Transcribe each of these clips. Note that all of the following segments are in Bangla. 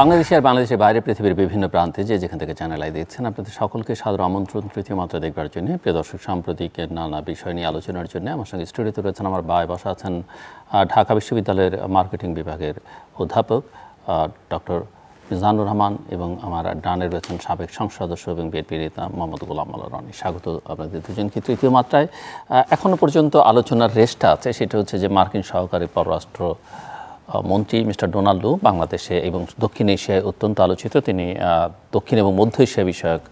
বাংলাদেশে আর বাংলাদেশের বাইরে পৃথিবীর বিভিন্ন প্রান্তে যেখান থেকে চ্যানেল আই দেখছেন, আপনাদের সকলকে সাদর আমন্ত্রণ তৃতীয় মাত্রা দেখবার জন্য। প্রিয় দর্শক, সাম্প্রতিকের নানা বিষয় নিয়ে আলোচনার জন্য আমার সঙ্গে স্টুডিওতে রয়েছেন আমার ভাই, বসা আছেন ঢাকা বিশ্ববিদ্যালয়ের মার্কেটিং বিভাগের অধ্যাপক ডক্টর মিজানুর রহমান, এবং আমার ডানে রয়েছেন সাবেক সংসদ সদস্য এবং বিএনপি নেতা মোহাম্মদ গোলাম মাওলা রনি। স্বাগত আপনাদের দুজনকে তৃতীয় মাত্রায়। এখনও পর্যন্ত আলোচনার রেশটা আছে, সেটা হচ্ছে যে মার্কিন সহকারী পররাষ্ট্র মন্ত্রী মিস্টার ডোনাল্ড লু বাংলাদেশে এবং দক্ষিণ এশিয়ায় অত্যন্ত আলোচিত। তিনি দক্ষিণ এবং মধ্য এশিয়া বিষয়ক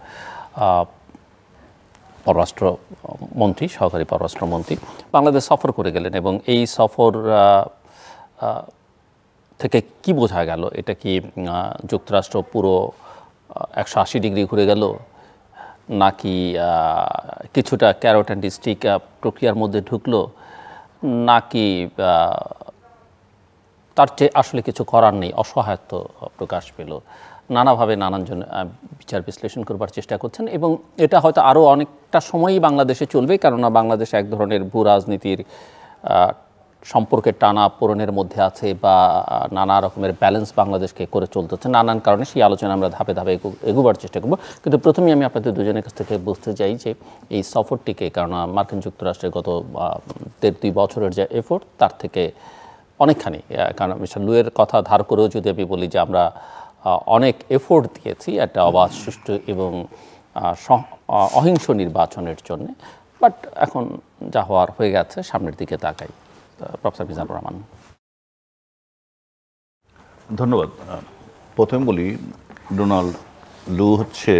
পররাষ্ট্রমন্ত্রী, সহকারী পররাষ্ট্রমন্ত্রী বাংলাদেশ সফর করে গেলেন। এবং এই সফর থেকে কি বোঝা গেল? এটা কি যুক্তরাষ্ট্র পুরো 180 ডিগ্রি ঘুরে গেল, নাকি কিছুটা ক্যারট অ্যান্ড স্টিক প্রক্রিয়ার মধ্যে ঢুকলো, নাকি তার চেয়ে আসলে কিছু করার নেই, অসহায়ত্ব প্রকাশ পেল? নানাভাবে নানানজন বিচার বিশ্লেষণ করবার চেষ্টা করছেন, এবং এটা হয়তো আরও অনেকটা সময়ই বাংলাদেশে চলবে, কেননা বাংলাদেশ এক ধরনের ভূ রাজনীতির সম্পর্কের টানা পোড়েনের মধ্যে আছে, বা নানা রকমের ব্যালেন্স বাংলাদেশকে করে চলতে হচ্ছে নানান কারণে। সেই আলোচনা আমরা ধাপে ধাপে এগোবার চেষ্টা করব। কিন্তু প্রথমেই আমি আপনাদের দুজনের কাছ থেকে বুঝতে চাই যে এই সফরটিকে, কারণ মার্কিন যুক্তরাষ্ট্রের গত 1.5-2 বছরের যে এফোর্ট, তার থেকে অনেকখানি, কারণ মিস্টার লুয়ের কথা ধার করেও যদি আমি বলি যে আমরা অনেক এফোর্ট দিয়েছি একটা অবাধ, সুষ্ঠু এবং অহিংস নির্বাচনের জন্য, বাট এখন যা হওয়ার হয়ে গেছে, সামনের দিকে তাকাই। প্রফেসর মিজানুর রহমান। ধন্যবাদ। প্রথমে বলি, ডোনাল্ড লু হচ্ছে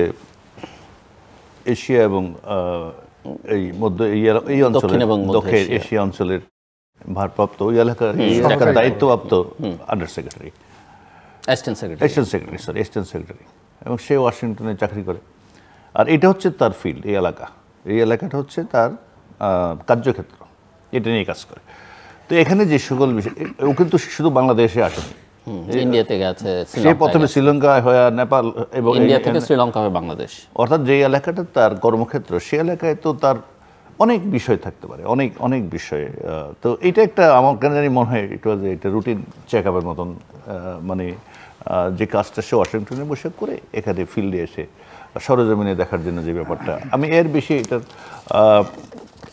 এশিয়া এবং এই অঞ্চলের, দক্ষিণ এশিয়া অঞ্চলের ভারপ্রাপ্ত ওই এলাকার দায়িত্বপ্রাপ্ত আন্ডার সেক্রেটারি, এসিস্ট্যান্ট সেক্রেটারি, এবং সে ওয়াশিংটনে চাকরি করে। আর এটা হচ্ছে তার ফিল্ড, এই এলাকাটা হচ্ছে তার কার্যক্ষেত্র, এটা নিয়ে কাজ করে। তো এখানে যে সকল বিষয়, ও কিন্তু শুধু বাংলাদেশে আসেনি, ইন্ডিয়া থেকে আছে, সে প্রথমে শ্রীলঙ্কা হয়ে নেপাল এবং ইন্ডিয়া থেকে শ্রীলঙ্কা হয়ে বাংলাদেশ, অর্থাৎ যে এলাকাটা তার কর্মক্ষেত্র, সে এলাকায় তো তার অনেক বিষয় থাকতে পারে, অনেক বিষয়ে। তো এটা একটা আমার কেন জানি মনে হয় এটা রুটিন চেক আপের মতন, মানে যে কাজটা সে ওয়াশিংটনে বসে করে এখানে ফিল্ডে এসে সরজমিনে দেখার জন্য যে ব্যাপারটা, আমি এর বেশি এটার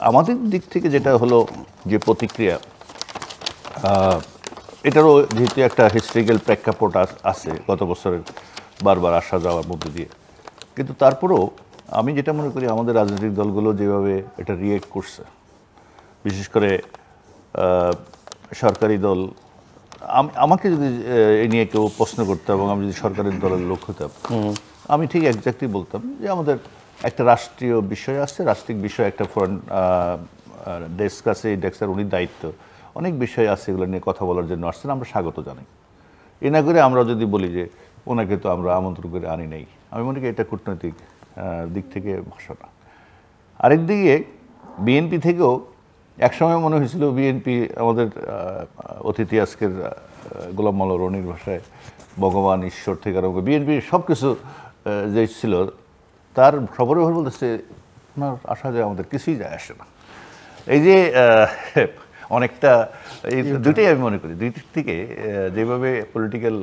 আমাদের দিক থেকে যেটা হলো যে প্রতিক্রিয়া, এটারও যেহেতু একটা হিস্ট্রিক্যাল প্রেক্ষাপট আছে গত বছরের বারবার আসা যাওয়ার মধ্যে দিয়ে, কিন্তু তারপরেও আমি যেটা মনে করি আমাদের রাজনৈতিক দলগুলো যেভাবে এটা রিয়েক্ট করছে, বিশেষ করে সরকারি দল, আমাকে যদি এই নিয়ে কেউ প্রশ্ন করতো এবং আমি যদি সরকারি দলের লোক হতাম, আমি ঠিক একজাক্টলি বলতাম যে আমাদের একটা রাষ্ট্রীয় বিষয় আছে, রাষ্ট্রিক বিষয় একটা ফরেন ডেস্ক আছে, এই ডেস্কের উনি দায়িত্ব, অনেক বিষয় আছে, এগুলো নিয়ে কথা বলার জন্য আসছেন, আমরা স্বাগত জানাই। এ না করে আমরা যদি বলি যে ওনাকে তো আমরা আমন্ত্রণ করে আনি নাই, আমি মনে করি এটা কূটনৈতিক দিক থেকে ভাষা না। আরেকদিকে বিএনপি থেকেও একসময় মনে হয়েছিল, বিএনপি আমাদের অতিথি আজকের গোলাম মাওলা রনির ভাষায় ভগবান ঈশ্বর থেকে আরম্ভ করে বিএনপির সব কিছু যে ছিল, তার খবরে বলতেছে ওনার আসা যায় আমাদের কিছুই যায় আসে না। এই যে অনেকটা, এই দুইটাই আমি মনে করি, দুই দিক থেকে যেভাবে পলিটিক্যাল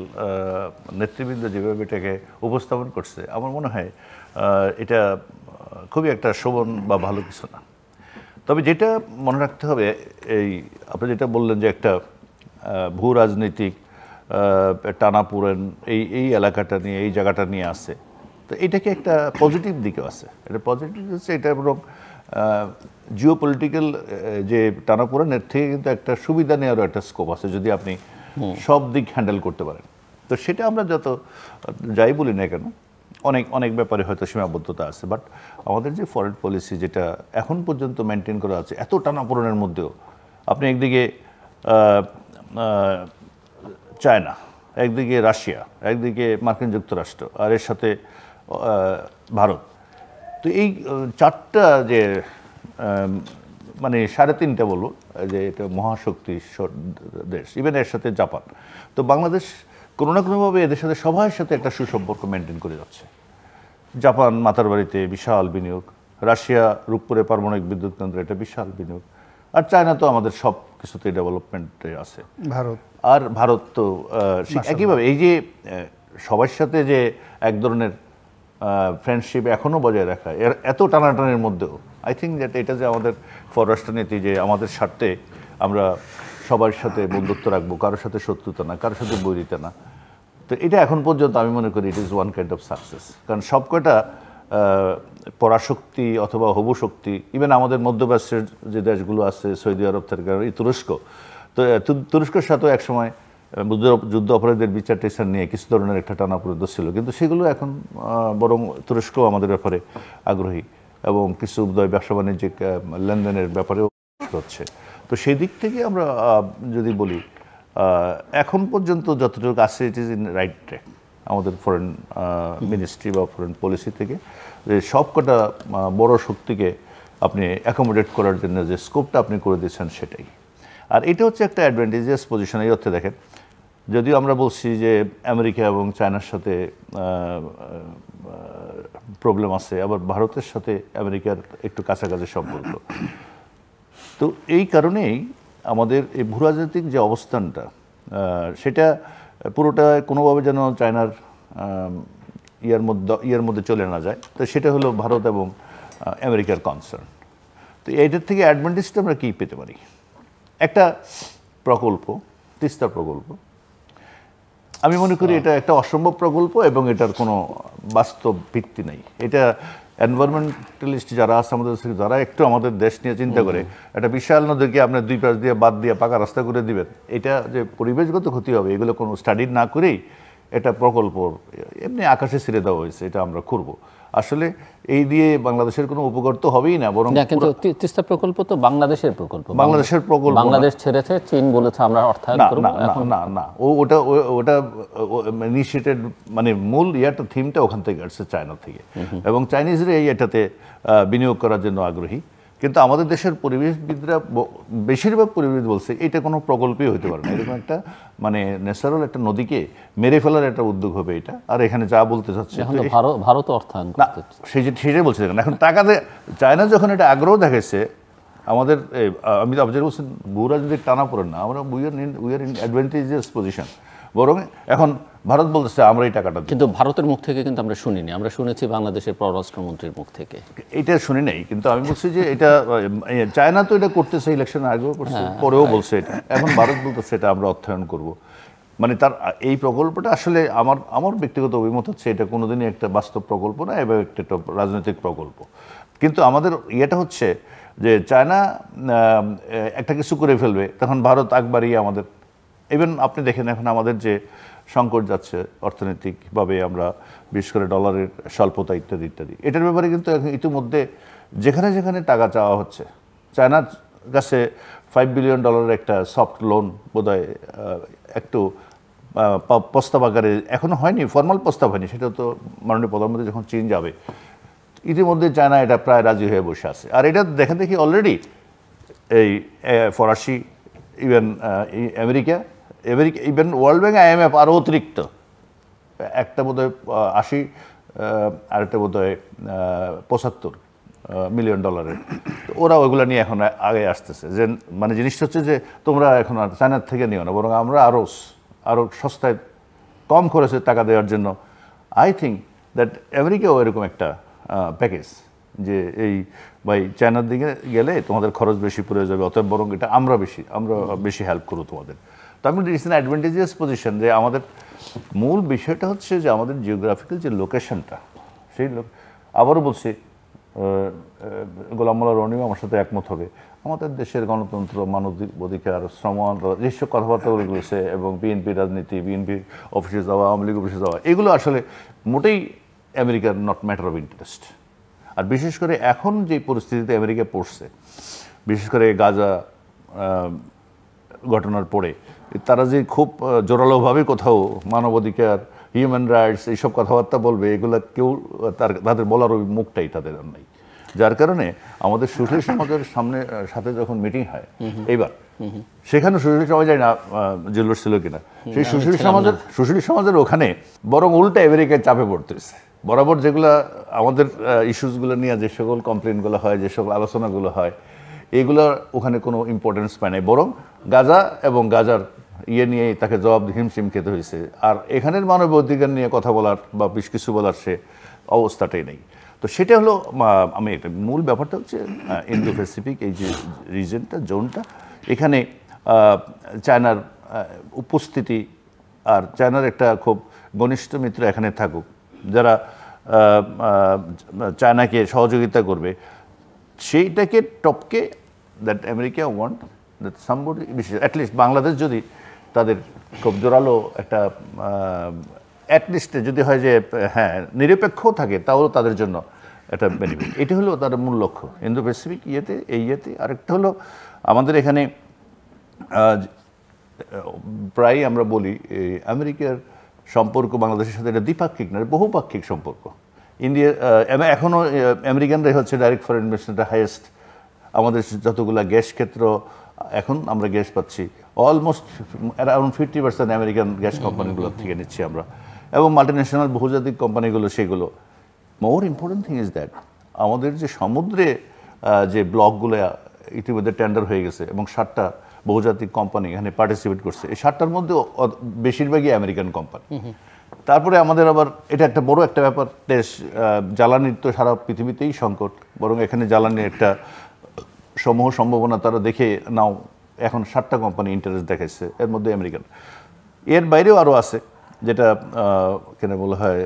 নেতৃবৃন্দ যেভাবে এটাকে উপস্থাপন করছে, আমার মনে হয় এটা খুবই একটা শোভন বা ভালো কিছু না। তবে যেটা মনে রাখতে হবে, এই আপনি যেটা বললেন যে একটা ভূ রাজনৈতিক টানাপোড়েন এই এলাকাটা নিয়ে, এই জায়গাটা নিয়ে আসছে, তো এটাকে একটা পজিটিভ দিকেও আছে। এটা পজিটিভ হচ্ছে, এটা এবং জিও পলিটিক্যাল যে টানাপোড়েনের থেকে কিন্তু একটা সুবিধা নেওয়ারও একটা স্কোপ আছে, যদি আপনি সব দিক হ্যান্ডেল করতে পারেন। তো সেটা আমরা যত যাই বলি না কেন, অনেক ব্যাপারে হয়তো সীমাবদ্ধতা আছে, বাট আমাদের যে ফরেন পলিসি যেটা এখন পর্যন্ত মেনটেন করা আছে এত টানাপোড়েনের মধ্যেও, আপনি একদিকে চায়না, একদিকে রাশিয়া, একদিকে মার্কিন যুক্তরাষ্ট্র, আর এর সাথে ভারত, তো এই চারটা যে মানে 3.5টা বলবো যে এটা মহাশক্তি দেশ, ইভেন এর সাথে জাপান, তো বাংলাদেশ কোনো না কোনোভাবে এদের সাথে সবার সাথে একটা সুসম্পর্ক মেনটেন করে যাচ্ছে। জাপান মাতার বাড়িতে বিশাল বিনিয়োগ, রাশিয়া রূপপুরে পারমাণবিক বিদ্যুৎ কেন্দ্র, এটা বিশাল বিনিয়োগ, আর চায়না তো আমাদের সব কিছুতে ডেভেলপমেন্টে আছে, ভারত তো একইভাবে। এই যে সবার সাথে যে এক ধরনের ফ্রেন্ডশিপ এখনও বজায় রাখা, এত টানাটানির মধ্যেও আই থিঙ্ক দ্যাট এটা যে আমাদের পররাষ্ট্রনীতি, যে আমাদের স্বার্থে আমরা সবার সাথে বন্ধুত্ব রাখবো, কারোর সাথে শত্রুতা না, কারোর সাথে বৈরিতা না, তো এটা এখন পর্যন্ত আমি মনে করি it is one kind of success. কারণ সবকটা পরাশক্তি অথবা হবু শক্তি, ইভেন আমাদের মধ্যপ্রাচ্যের যে দেশগুলো আছে, সৌদি আরব থেকে তুরস্ক, তো তুরস্কের সাথেও একসময় যুদ্ধ অপরাধীদের বিচার টেচার নিয়ে কিছু ধরনের একটা টানাপোড়েন ছিল, কিন্তু সেগুলো এখন বরং তুরস্ক আমাদের ব্যাপারে আগ্রহী এবং কিছু ব্যবসা বাণিজ্যিক লেনদেনের ব্যাপারেও হচ্ছে। তো সেই দিক থেকে আমরা যদি বলি এখন পর্যন্ত যতটুকু আছে it is in right track আমাদের ফরেন মিনিস্ট্রি বা ফরেন পলিসি থেকে, যে সবকটা বড় শক্তিকে আপনি অ্যাকোমোডেট করার জন্য যে স্কোপটা আপনি করে দিয়েছেন সেটাই। আর এটা হচ্ছে একটা অ্যাডভান্টেজিয়াস পজিশন। এই অর্থে দেখেন, যদিও আমরা বলছি যে আমেরিকা এবং চায়নার সাথে প্রবলেম আছে, আবার ভারতের সাথে আমেরিকার একটু কাছাকাছি সম্পর্ক, তো এই কারণেই আমাদের এই ভূরাজনৈতিক যে অবস্থানটা সেটা পুরোটা কোনোভাবে যেন চায়নার ইয়ার মধ্যে চলে না যায়, তো সেটা হলো ভারত এবং আমেরিকার কনসার্ন। তো এইটার থেকে অ্যাডভান্টেজটা আমরা কী পেতে পারি? একটা প্রকল্প, তিস্তা প্রকল্প, আমি মনে করি এটা একটা অসম্ভব প্রকল্প এবং এটার কোনো বাস্তব ভিত্তি নেই। এটা এনভায়রনমেন্টালিস্ট যারা আছে আমাদের, যারা একটু আমাদের দেশ নিয়ে চিন্তা করে, একটা বিশাল নদীকে আপনি দুই পাশ দিয়ে বাদ দিয়ে পাকা রাস্তা করে দিবেন, এটা যে পরিবেশগত ক্ষতি হবে এগুলো কোনো স্টাডি না করেই এটা প্রকল্প এমনি আকাশে ছেড়ে দেওয়া হয়েছে, এটা আমরা করব। আসলে এই দিয়ে বাংলাদেশের কোনো উপকার তো হবেই না, বরং কিন্তু তিস্তা প্রকল্প তো বাংলাদেশের প্রকল্প, বাংলাদেশের প্রকল্প, বাংলাদেশ ছেড়েছে, চীন বলেছে আমরা অর্থায়ন করব। না না, ওটা ইনিশিয়েটেড, মানে মূল ইয়াটা থিমটা ওখান থেকে আসছে, চায়না থেকে, এবং চাইনিজরা এই এটাতে বিনিয়োগ করার জন্য আগ্রহী। কিন্তু আমাদের দেশের পরিবেশবিদরা, বেশিরভাগ পরিবেশবিদ বলছে এটা কোনো প্রকল্পই হতে পারে না, এরকম একটা মানে ন্যাচারাল একটা নদীকে মেরে ফেলার একটা উদ্যোগ হবে এটা। আর এখানে যা বলতে চাচ্ছে ভারত অর্থায়ন না, সেটাই বলছে। এখন টাকাতে চায়না যখন এটা আগ্রহ দেখাচ্ছে, আমাদের আমি তো আপনি বলছেন বুড়া যদি টানা পড়েন না, আমরা we are in advantageous position, বরং এখন ভারত বলতেছে আমরা এই টাকাটা। কিন্তু ভারতের মুখ থেকে কিন্তু আমরা শুনিনি, আমরা শুনেছি বাংলাদেশের পররাষ্ট্রমন্ত্রীর মুখ থেকে। এটা শুনি নাই, কিন্তু আমি বলছি যে এটা চায়না তো এটা করতেছে, ইলেকশন আগেও করছে, পরেও বলছে এটা, এখন ভারত বলতেছে এটা আমরা অর্থায়ন করব। মানে তার এই প্রকল্পটা আসলে আমার ব্যক্তিগত অভিমত হচ্ছে এটা কোনোদিনই একটা বাস্তব প্রকল্প না, এবং একটা রাজনৈতিক প্রকল্প। কিন্তু আমাদের ইয়েটা হচ্ছে যে চায়না একটা কিছু করে ফেলবে, তখন ভারত আগ বাড়িয়ে আমাদের, ইভেন আপনি দেখেন এখন আমাদের যে সংকট যাচ্ছে অর্থনৈতিকভাবে, আমরা বিশেষ করে ডলারের স্বল্পতা ইত্যাদি ইত্যাদি, এটার ব্যাপারে কিন্তু ইতিমধ্যে যেখানে যেখানে টাকা চাওয়া হচ্ছে, চায়নার কাছে $5 বিলিয়ন একটা সফট লোন বোধহয় একটু প্রস্তাব আকারে এখনও হয়নি, ফর্মাল প্রস্তাব হয়নি, সেটা তো মাননীয় প্রধানমন্ত্রী যখন চীন যাবে, ইতিমধ্যে চায়না এটা প্রায় রাজি হয়ে বসে আছে। আর এটা দেখা দেখি অলরেডি এই ফরাসি, even America, even world bank, IMF আরও অতিরিক্ত একটা বোধহয় 80, আরেকটা বোধহয় $75 মিলিয়ন, ওরা ওইগুলো নিয়ে এখন আগে আসতেছে। যে মানে জিনিসটা হচ্ছে যে তোমরা এখন আর চায়নার থেকে নিও না, বরং আমরা আরও সস্তায় কম খরচে টাকা দেওয়ার জন্য আই থিঙ্ক দ্যাট আমেরিকাও এরকম একটা প্যাকেজ, যে এই ভাই চায়নার দিকে গেলে তোমাদের খরচ বেশি পড়ে যাবে, অতএব বরং এটা আমরা বেশি হেল্প করবো তোমাদের। তো আমি ইটস অ্যান অ্যাডভান্টেজিয়াস পজিশন, যে আমাদের মূল বিষয়টা হচ্ছে যে আমাদের জিওগ্রাফিক্যাল যে লোকেশনটা, সেই আবারও বলছি, গোলাম মোল্লা রনিও আমার সাথে একমত হবে, আমাদের দেশের গণতন্ত্র, মানব অধিকার, শ্রম, যেসব কথাবার্তাগুলো বলেছে, এবং বিএনপি রাজনীতি, বিএনপি অফিসে যাওয়া, আওয়ামী লীগ অফিসে যাওয়া, এগুলো আসলে মোটেই আমেরিকার নট ম্যাটার অফ ইন্টারেস্ট। আর বিশেষ করে এখন যে পরিস্থিতিতে আমেরিকা পড়ছে, বিশেষ করে গাজা ঘটনার পরে, তারা যে খুব জোরালোভাবে কোথাও মানবাধিকার, হিউম্যান রাইটস এইসব কথাবার্তা বলবে, এগুলো কেউ তাদের বলার ওই মুখটাই তাদের নাই। যার কারণে আমাদের সুশীল সমাজের সাথে যখন মিটিং হয় এইবার, সেখানে সুশীল সমাজ যায় না জেলুস ছিল কিনা, সেই সুশীল সমাজের ওখানে বরং উল্টা আমেরিকায় চাপে পড়তেছে। বরাবর যেগুলো আমাদের ইস্যুসগুলো নিয়ে যে সকল কমপ্লেনগুলো হয়, যে সকল আলোচনাগুলো হয়, এগুলো ওখানে কোনো ইম্পর্টেন্স পায় নাই, বরং গাজা এবং গাজার ইয়ে নিয়ে তাকে জবাব হিমশিম খেতে হয়েছে, আর এখানের মানবাধিকার নিয়ে কথা বলার বা বেশ কিছু বলার সে অবস্থাটাই নেই। তো সেটা হলো আমি এটা মূল ব্যাপারটা হচ্ছে ইন্দো প্যাসিফিক এই যে রিজনটা, জোনটা, এখানে চায়নার উপস্থিতি আর চায়নার একটা খুব ঘনিষ্ঠ মিত্র এখানে থাকুক, যারা চায়নাকে সহযোগিতা করবে, সেইটাকে টপকে that America want that somebody, at least Bangladesh যদি তাদের খুব জোরালো একটা অ্যাটলিস্ট যদি হয় যে হ্যাঁ নিরপেক্ষ থাকে, তাহলে তাদের জন্য একটা বেনিফিট। এটি হলো তাদের মূল লক্ষ্য ইন্দো প্যাসিফিক ইয়েতে, এই ইয়েতে। আরেকটা হলো আমাদের এখানে প্রায়ই আমরা বলি আমেরিকার সম্পর্ক বাংলাদেশের সাথে এটা দ্বিপাক্ষিক না, বহুপাক্ষিক সম্পর্ক। ইন্ডিয়া এখনও আমেরিকানরাই হচ্ছে ডাইরেক্ট ফরেন ইনভেস্টমেন্টের হাইয়েস্ট। আমাদের যতগুলো গ্যাস ক্ষেত্র এখন আমরা গ্যাস পাচ্ছি অলমোস্ট অ্যারাউন্ড 50% আমেরিকান গ্যাস কোম্পানিগুলো থেকে নিচ্ছি আমরা, এবং মাল্টিন্যাশনাল বহুজাতিক কোম্পানিগুলো সেগুলো। More important thing is that আমাদের যে সমুদ্রে যে ব্লকগুলো ইতিমধ্যে টেন্ডার হয়ে গেছে এবং 7টা বহুজাতিক কোম্পানি এখানে পার্টিসিপেট করছে, এই 7টার মধ্যে বেশিরভাগই আমেরিকান কোম্পানি। তারপরে আমাদের আবার এটা একটা বড় একটা ব্যাপার, দেশ জ্বালানির তো সারা পৃথিবীতেই সংকট, বরং এখানে জ্বালানির একটা সমূহ সম্ভাবনা তারা দেখে নাও, এখন 7টা কোম্পানি ইন্টারেস্ট দেখাইছে, এর মধ্যে আমেরিকান। এর বাইরেও আরও আছে, যেটা কেন বলা হয়,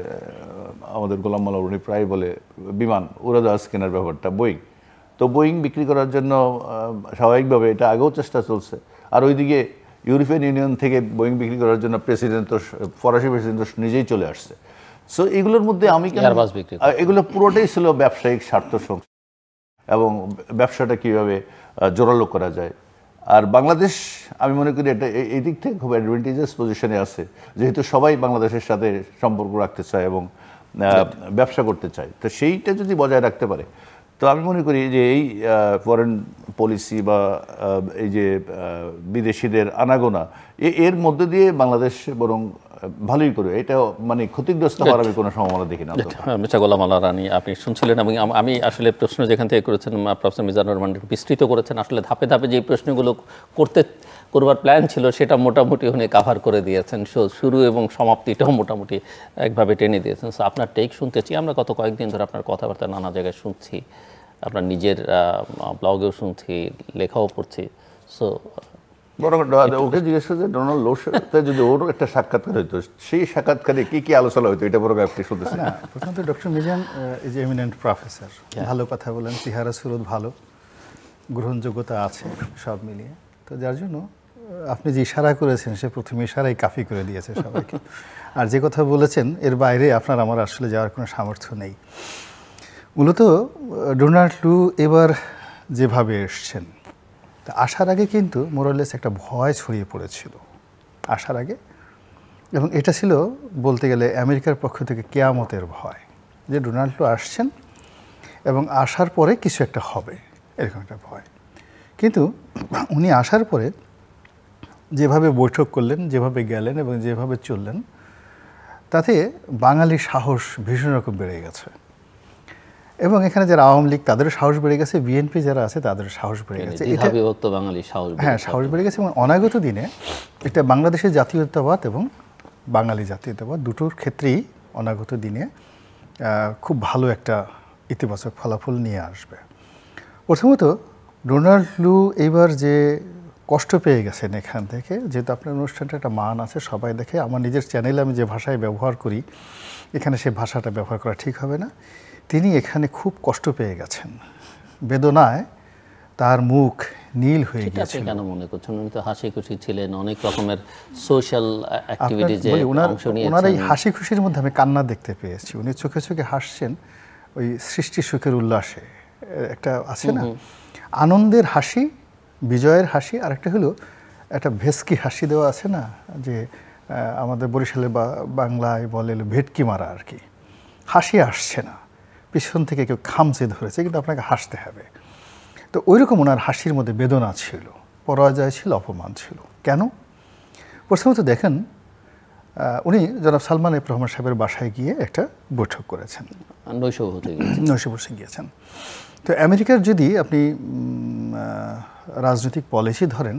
আমাদের গোলাম মাওলা উনি প্রায় বলে বিমান উড়োজাহাজ কেনার ব্যাপারটা, বোয়িং। তো বোয়িং বিক্রি করার জন্য স্বাভাবিকভাবে এটা আগেও চেষ্টা চলছে। আর ওইদিকে ইউরোপিয়ান ইউনিয়ন থেকে বোয়িং বিক্রি করার জন্য প্রেসিডেন্ট তো ফরাসি প্রেসিডেন্ট নিজেই চলে আসছে। সো এগুলোর মধ্যে আমি এগুলো পুরোটাই ছিল ব্যবসায়িক স্বার্থ সংশ্লিষ্ট এবং ব্যবসাটা কীভাবে জোরালো করা যায়। আর বাংলাদেশ আমি মনে করি এটা এই দিক থেকে খুব অ্যাডভান্টেজাস পজিশনে আছে, যেহেতু সবাই বাংলাদেশের সাথে সম্পর্ক রাখতে চায় এবং ব্যবসা করতে চায়। তো সেইটা যদি বজায় রাখতে পারে, তো আমি মনে করি যে এই ফরেন পলিসি বা এই যে বিদেশিদের আনাগোনা এর মধ্যে দিয়ে বাংলাদেশ বরং ভালোই করে, এটা মানে ক্ষতিগ্রস্ত হওয়ার আমি কোনো সম্ভাবনা দেখি না। মিস্টার গোলাম মাওলা রানী, আপনি শুনছিলেন এবং আমি আসলে প্রশ্ন যেখান থেকে করেছেন প্রফেসর মিজানুর রহমান বিস্তৃত করেছেন, আসলে ধাপে ধাপে যে প্রশ্নগুলো করবার প্ল্যান ছিল সেটা মোটামুটি উনি কাভার করে দিয়েছেন, শুরু এবং সমাপ্তিটাও মোটামুটি একভাবে টেনে দিয়েছেন। সো আপনার টেক শুনতে চাই। আমরা গত কয়েকদিন ধরে আপনার কথাবার্তা নানা জায়গায় শুনছি, আপনার নিজের ব্লগেও শুনছি, লেখাও পড়ছি। সো বরং ওকে জিজ্ঞেস করছে ডোনাল্ড লোর সাথে যদি ওরও একটা সাক্ষাৎকার হইতো, সেই সাক্ষাৎকারে কি কি আলোচনা হইতো, এটা বরং আপনি শুনতেছেন না। প্রথমত doctor Mizan is eminent professor, ভালো কথা বলেন, চেহারা সুরত ভালো, গ্রহণযোগ্যতা আছে সব মিলিয়ে। তো যার জন্য আপনি যে ইশারা করেছেন সে প্রথমে ইশারাই কাফি করে দিয়েছে সবাইকে। আর যে কথা বলেছেন এর বাইরে আপনার আমার আসলে যাওয়ার কোনো সামর্থ্য নেই। মূলত ডোনাল্ড লু এবার যেভাবে এসছেন, তা আসার আগে কিন্তু মোরালেস একটা ভয় ছড়িয়ে পড়েছিল আসার আগে, এবং এটা ছিল বলতে গেলে আমেরিকার পক্ষ থেকে কেয়ামতের ভয়, যে ডোনাল্ড লু আসছেন এবং আসার পরে কিছু একটা হবে, এরকম একটা ভয়। কিন্তু উনি আসার পরে যেভাবে বৈঠক করলেন, যেভাবে গেলেন এবং যেভাবে চললেন, তাতে বাঙালির সাহস ভীষণ রকম বেড়ে গেছে। এবং এখানে যারা আওয়ামী লীগ তাদেরও সাহস বেড়ে গেছে, বিএনপি যারা আছে তাদেরও সাহস বেড়ে গেছে। হ্যাঁ, সাহস বেড়ে গেছে। এবং অনাগত দিনে এটা বাংলাদেশের জাতীয়তাবাদ এবং বাঙালি জাতীয়তাবাদ দুটোর ক্ষেত্রেই অনাগত দিনে খুব ভালো একটা ইতিবাচক ফলাফল নিয়ে আসবে। প্রথমত ডোনাল্ড লু এইবার যে কষ্ট পেয়ে গেছেন এখান থেকে, যেহেতু আপনার অনুষ্ঠানটা একটা মান আছে, সবাই দেখে। আমার নিজের চ্যানেলে আমি যে ভাষায় ব্যবহার করি, এখানে সেই ভাষাটা ব্যবহার করা ঠিক হবে না। তিনি এখানে খুব কষ্ট পেয়ে গেছেন, বেদনায় তার মুখ নীল হয়ে গিয়েছিল। কেন মনে করছেন? উনি তো হাসি খুশি ছিলেন, অনেক রকমের সোশ্যাল অ্যাক্টিভিটিজে অংশ নিয়েছেন। ওনার এই হাসি খুশির মধ্যে আমি কান্না দেখতে পেয়েছি। উনি চোখে চোখে হাসছেন, ওই সৃষ্টি সুখের উল্লাসে একটা আছে না, আনন্দের হাসি, বিজয়ের হাসি। আর একটা হলো একটা ভেসকি হাসি দেওয়া আছে না, যে আমাদের বরিশালে বা বাংলায় বলে ভেটকি মারা আর কি। হাসি আসছে না, পিছন থেকে কেউ খামচে ধরেছে, কিন্তু আপনাকে হাসতে হবে। তো ওইরকম ওনার হাসির মধ্যে বেদনা ছিল, পরাজয় ছিল, অপমান ছিল। কেন? প্রথমত দেখেন, উনি জনাব সালমান এফ রহমান সাহেবের বাসায় গিয়ে একটা বৈঠক করেছেন, নৈশভোজে গিয়েছেন। তো আমেরিকার যদি আপনি রাজনৈতিক পলিসি ধরেন,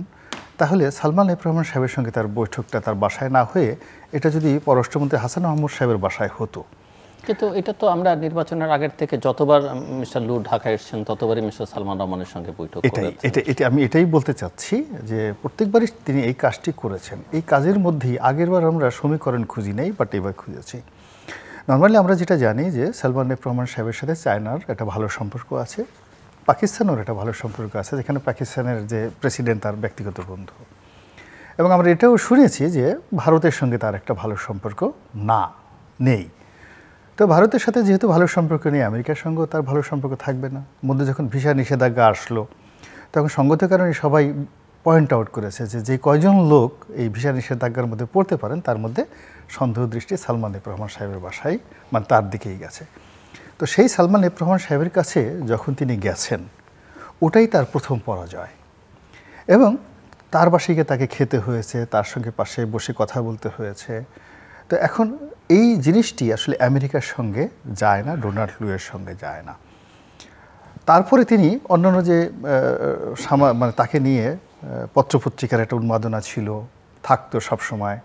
তাহলে সালমান এফ রহমান সাহেবের সঙ্গে তার বৈঠকটা তার বাসায় না হয়ে এটা যদি পররাষ্ট্রমন্ত্রী হাসান মাহমুদ সাহেবের বাসায় হতো। কিন্তু এটা তো আমরা নির্বাচনের আগের থেকে যতবার মিস্টার লু ঢাকায় এসেছেন ততবারই মিস্টার সালমান রহমানের সঙ্গে বৈঠক এটা আমি এটাই বলতে চাচ্ছি যে প্রত্যেকবারই তিনি এই কাজটি করেছেন। এই কাজের মধ্যেই আগেরবার আমরা সমীকরণ খুঁজি নেই, বাট এবার খুঁজেছি। নর্মালি আমরা যেটা জানি যে সালমান এফ রহমান সাহেবের সাথে চায়নার একটা ভালো সম্পর্ক আছে, পাকিস্তানেরও একটা ভালো সম্পর্ক আছে, যেখানে পাকিস্তানের যে প্রেসিডেন্ট তার ব্যক্তিগত বন্ধু। এবং আমরা এটাও শুনেছি যে ভারতের সঙ্গে তার একটা ভালো সম্পর্ক নেই। তো ভারতের সাথে যেহেতু ভালো সম্পর্ক নেই, আমেরিকার সঙ্গেও তার ভালো সম্পর্ক থাকবে না। মধ্যে যখন ভিসা নিষেধাজ্ঞা আসলো তখন সঙ্গত কারণে সবাই পয়েন্ট আউট করেছে যে যে কয়জন লোক এই ভিসা নিষেধাজ্ঞার মধ্যে পড়তে পারেন তার মধ্যে সন্দেহ দৃষ্টি সালমান এফ রহমান সাহেবের বাসায়, মানে তার দিকেই গেছে। তো সেই সালমান এফ রহমান সাহেবের কাছে যখন তিনি গেছেন, ওটাই তার প্রথম পরাজয়। এবং তার বাসায় গিয়ে তাকে খেতে হয়েছে, তার সঙ্গে পাশে বসে কথা বলতে হয়েছে। তো এখন এই জিনিসটি আসলে আমেরিকার সঙ্গে যায় না, ডোনাল্ড লুয়ের সঙ্গে যায় না। তারপরে তিনি অন্যান্য যে মানে তাকে নিয়ে পত্রপত্রিকার একটা উন্মাদনা ছিল, থাকতো সবসময়,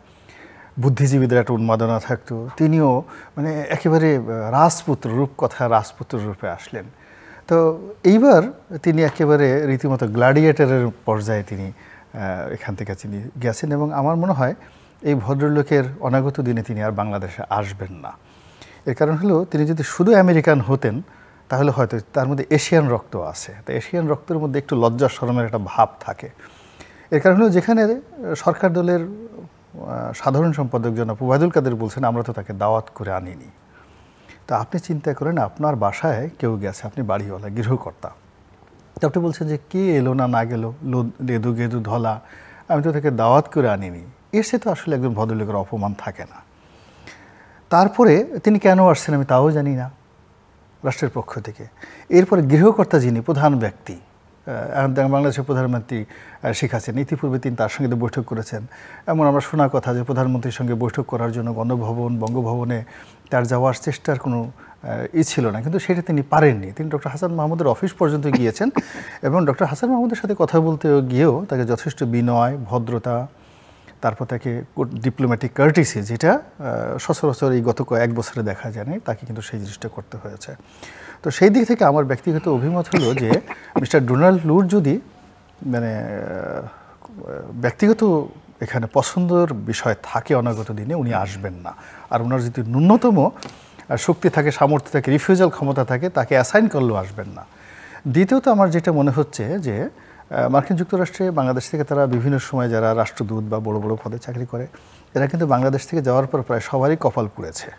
বুদ্ধিজীবীদের একটা উন্মাদনা থাকতো। তিনিও মানে একেবারে রাজপুত্র রূপকথা রাজপুত্র রূপে আসলেন। তো এইবার তিনি একেবারে রীতিমতো গ্ল্যাডিয়েটরের পর্যায়ে তিনি এখান থেকে তিনি গেছেন। এবং আমার মনে হয় এই ভদ্রলোকের অনাগত দিনে তিনি আর বাংলাদেশে আসবেন না। এর কারণ হলো তিনি যদি শুধু আমেরিকান হতেন তাহলে হয়তো তার মধ্যে এশিয়ান রক্ত আছে, তো এশিয়ান রক্তের মধ্যে একটু লজ্জা শরমের একটা ভাব থাকে। এর কারণ হলো যেখানে সরকার দলের সাধারণ সম্পাদক জনাব ওবায়দুল কাদের বলছেন আমরা তো তাকে দাওয়াত করে আনিনি। তো আপনি চিন্তা করেন আপনার বাসায় কেউ গেছে, আপনি বাড়িওয়ালা গৃহকর্তা, তো আপনি বলছেন যে কে এলো না গেলো, লেদু গেদু ধলা, আমি তো তাকে দাওয়াত করে আনিনি। এর সে তো আসলে একজন ভদ্রলোকের অপমান থাকে না। তারপরে তিনি কেন আসছেন আমি তাও জানি না রাষ্ট্রের পক্ষ থেকে। এরপরে গৃহকর্তা যিনি প্রধান ব্যক্তি, বাংলাদেশের প্রধানমন্ত্রী শেখ হাসিনা, ইতিপূর্বে তিনি তার সঙ্গে বৈঠক করেছেন। এমন আমরা শোনা কথা যে প্রধানমন্ত্রীর সঙ্গে বৈঠক করার জন্য গণভবন বঙ্গভবনে তার যাওয়ার চেষ্টার কোনো ছিল না, কিন্তু সেটা তিনি পারেননি। তিনি ডক্টর হাসান মাহমুদের অফিস পর্যন্ত গিয়েছেন এবং ডক্টর হাসান মাহমুদের সাথে কথা বলতে গিয়েও তাকে যথেষ্ট বিনয়, ভদ্রতা, তারপর তাকে ডিপ্লোম্যাটিক কার্টিসি, যেটা সচরাচর এই গত কয়েক বছরে দেখা যায়নি, তাকে কিন্তু সেই জিনিসটা করতে হয়েছে। তো সেই দিক থেকে আমার ব্যক্তিগত অভিমত হলো যে মিস্টার ডোনাল্ড লুর যদি মানে ব্যক্তিগত এখানে পছন্দের বিষয় থাকে অনাগত দিনে উনি আসবেন না। আর ওনার যদি ন্যূনতম শক্তি থাকে, সামর্থ্য থাকে, রিফিউজাল ক্ষমতা থাকে, তাকে অ্যাসাইন করলেও আসবেন না। দ্বিতীয়ত আমার যেটা মনে হচ্ছে যে মার্কিন যুক্তরাষ্ট্রে বাংলাদেশ থেকে তারা বিভিন্ন সময় যারা রাষ্ট্রদূত বা বড় বড় পদে চাকরি করে এরা কিন্তু বাংলাদেশ থেকে যাওয়ার পর প্রায় সবারই কপাল পুড়েছে।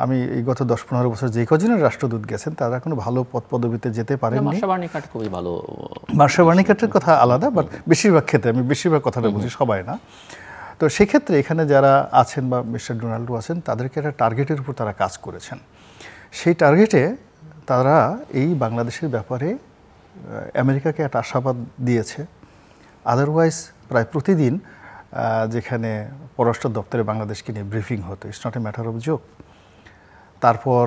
আমি এই গত 10-15 বছর যে কজনের রাষ্ট্রদূত গেছেন তারা কোনো ভালো পদ পদবিতে যেতে পারেননি। মার্শা বার্নিকাটের কথা আলাদা, বাট বেশিরভাগ ক্ষেত্রে আমি বেশিরভাগ কথাটা বলছি, সবাই না। তো সেক্ষেত্রে এখানে যারা আছেন বা মিস্টার ডোনাল্ড আছেন তাদেরকে একটা টার্গেটের উপর তারা কাজ করেছেন। সেই টার্গেটে তারা এই বাংলাদেশের ব্যাপারে আমেরিকাকে একটা আশাবাদ দিয়েছে। আদারওয়াইজ প্রায় প্রতিদিন যেখানে পররাষ্ট্র দপ্তরে বাংলাদেশকে নিয়ে ব্রিফিং হতো, it's not a matter of joke. তারপর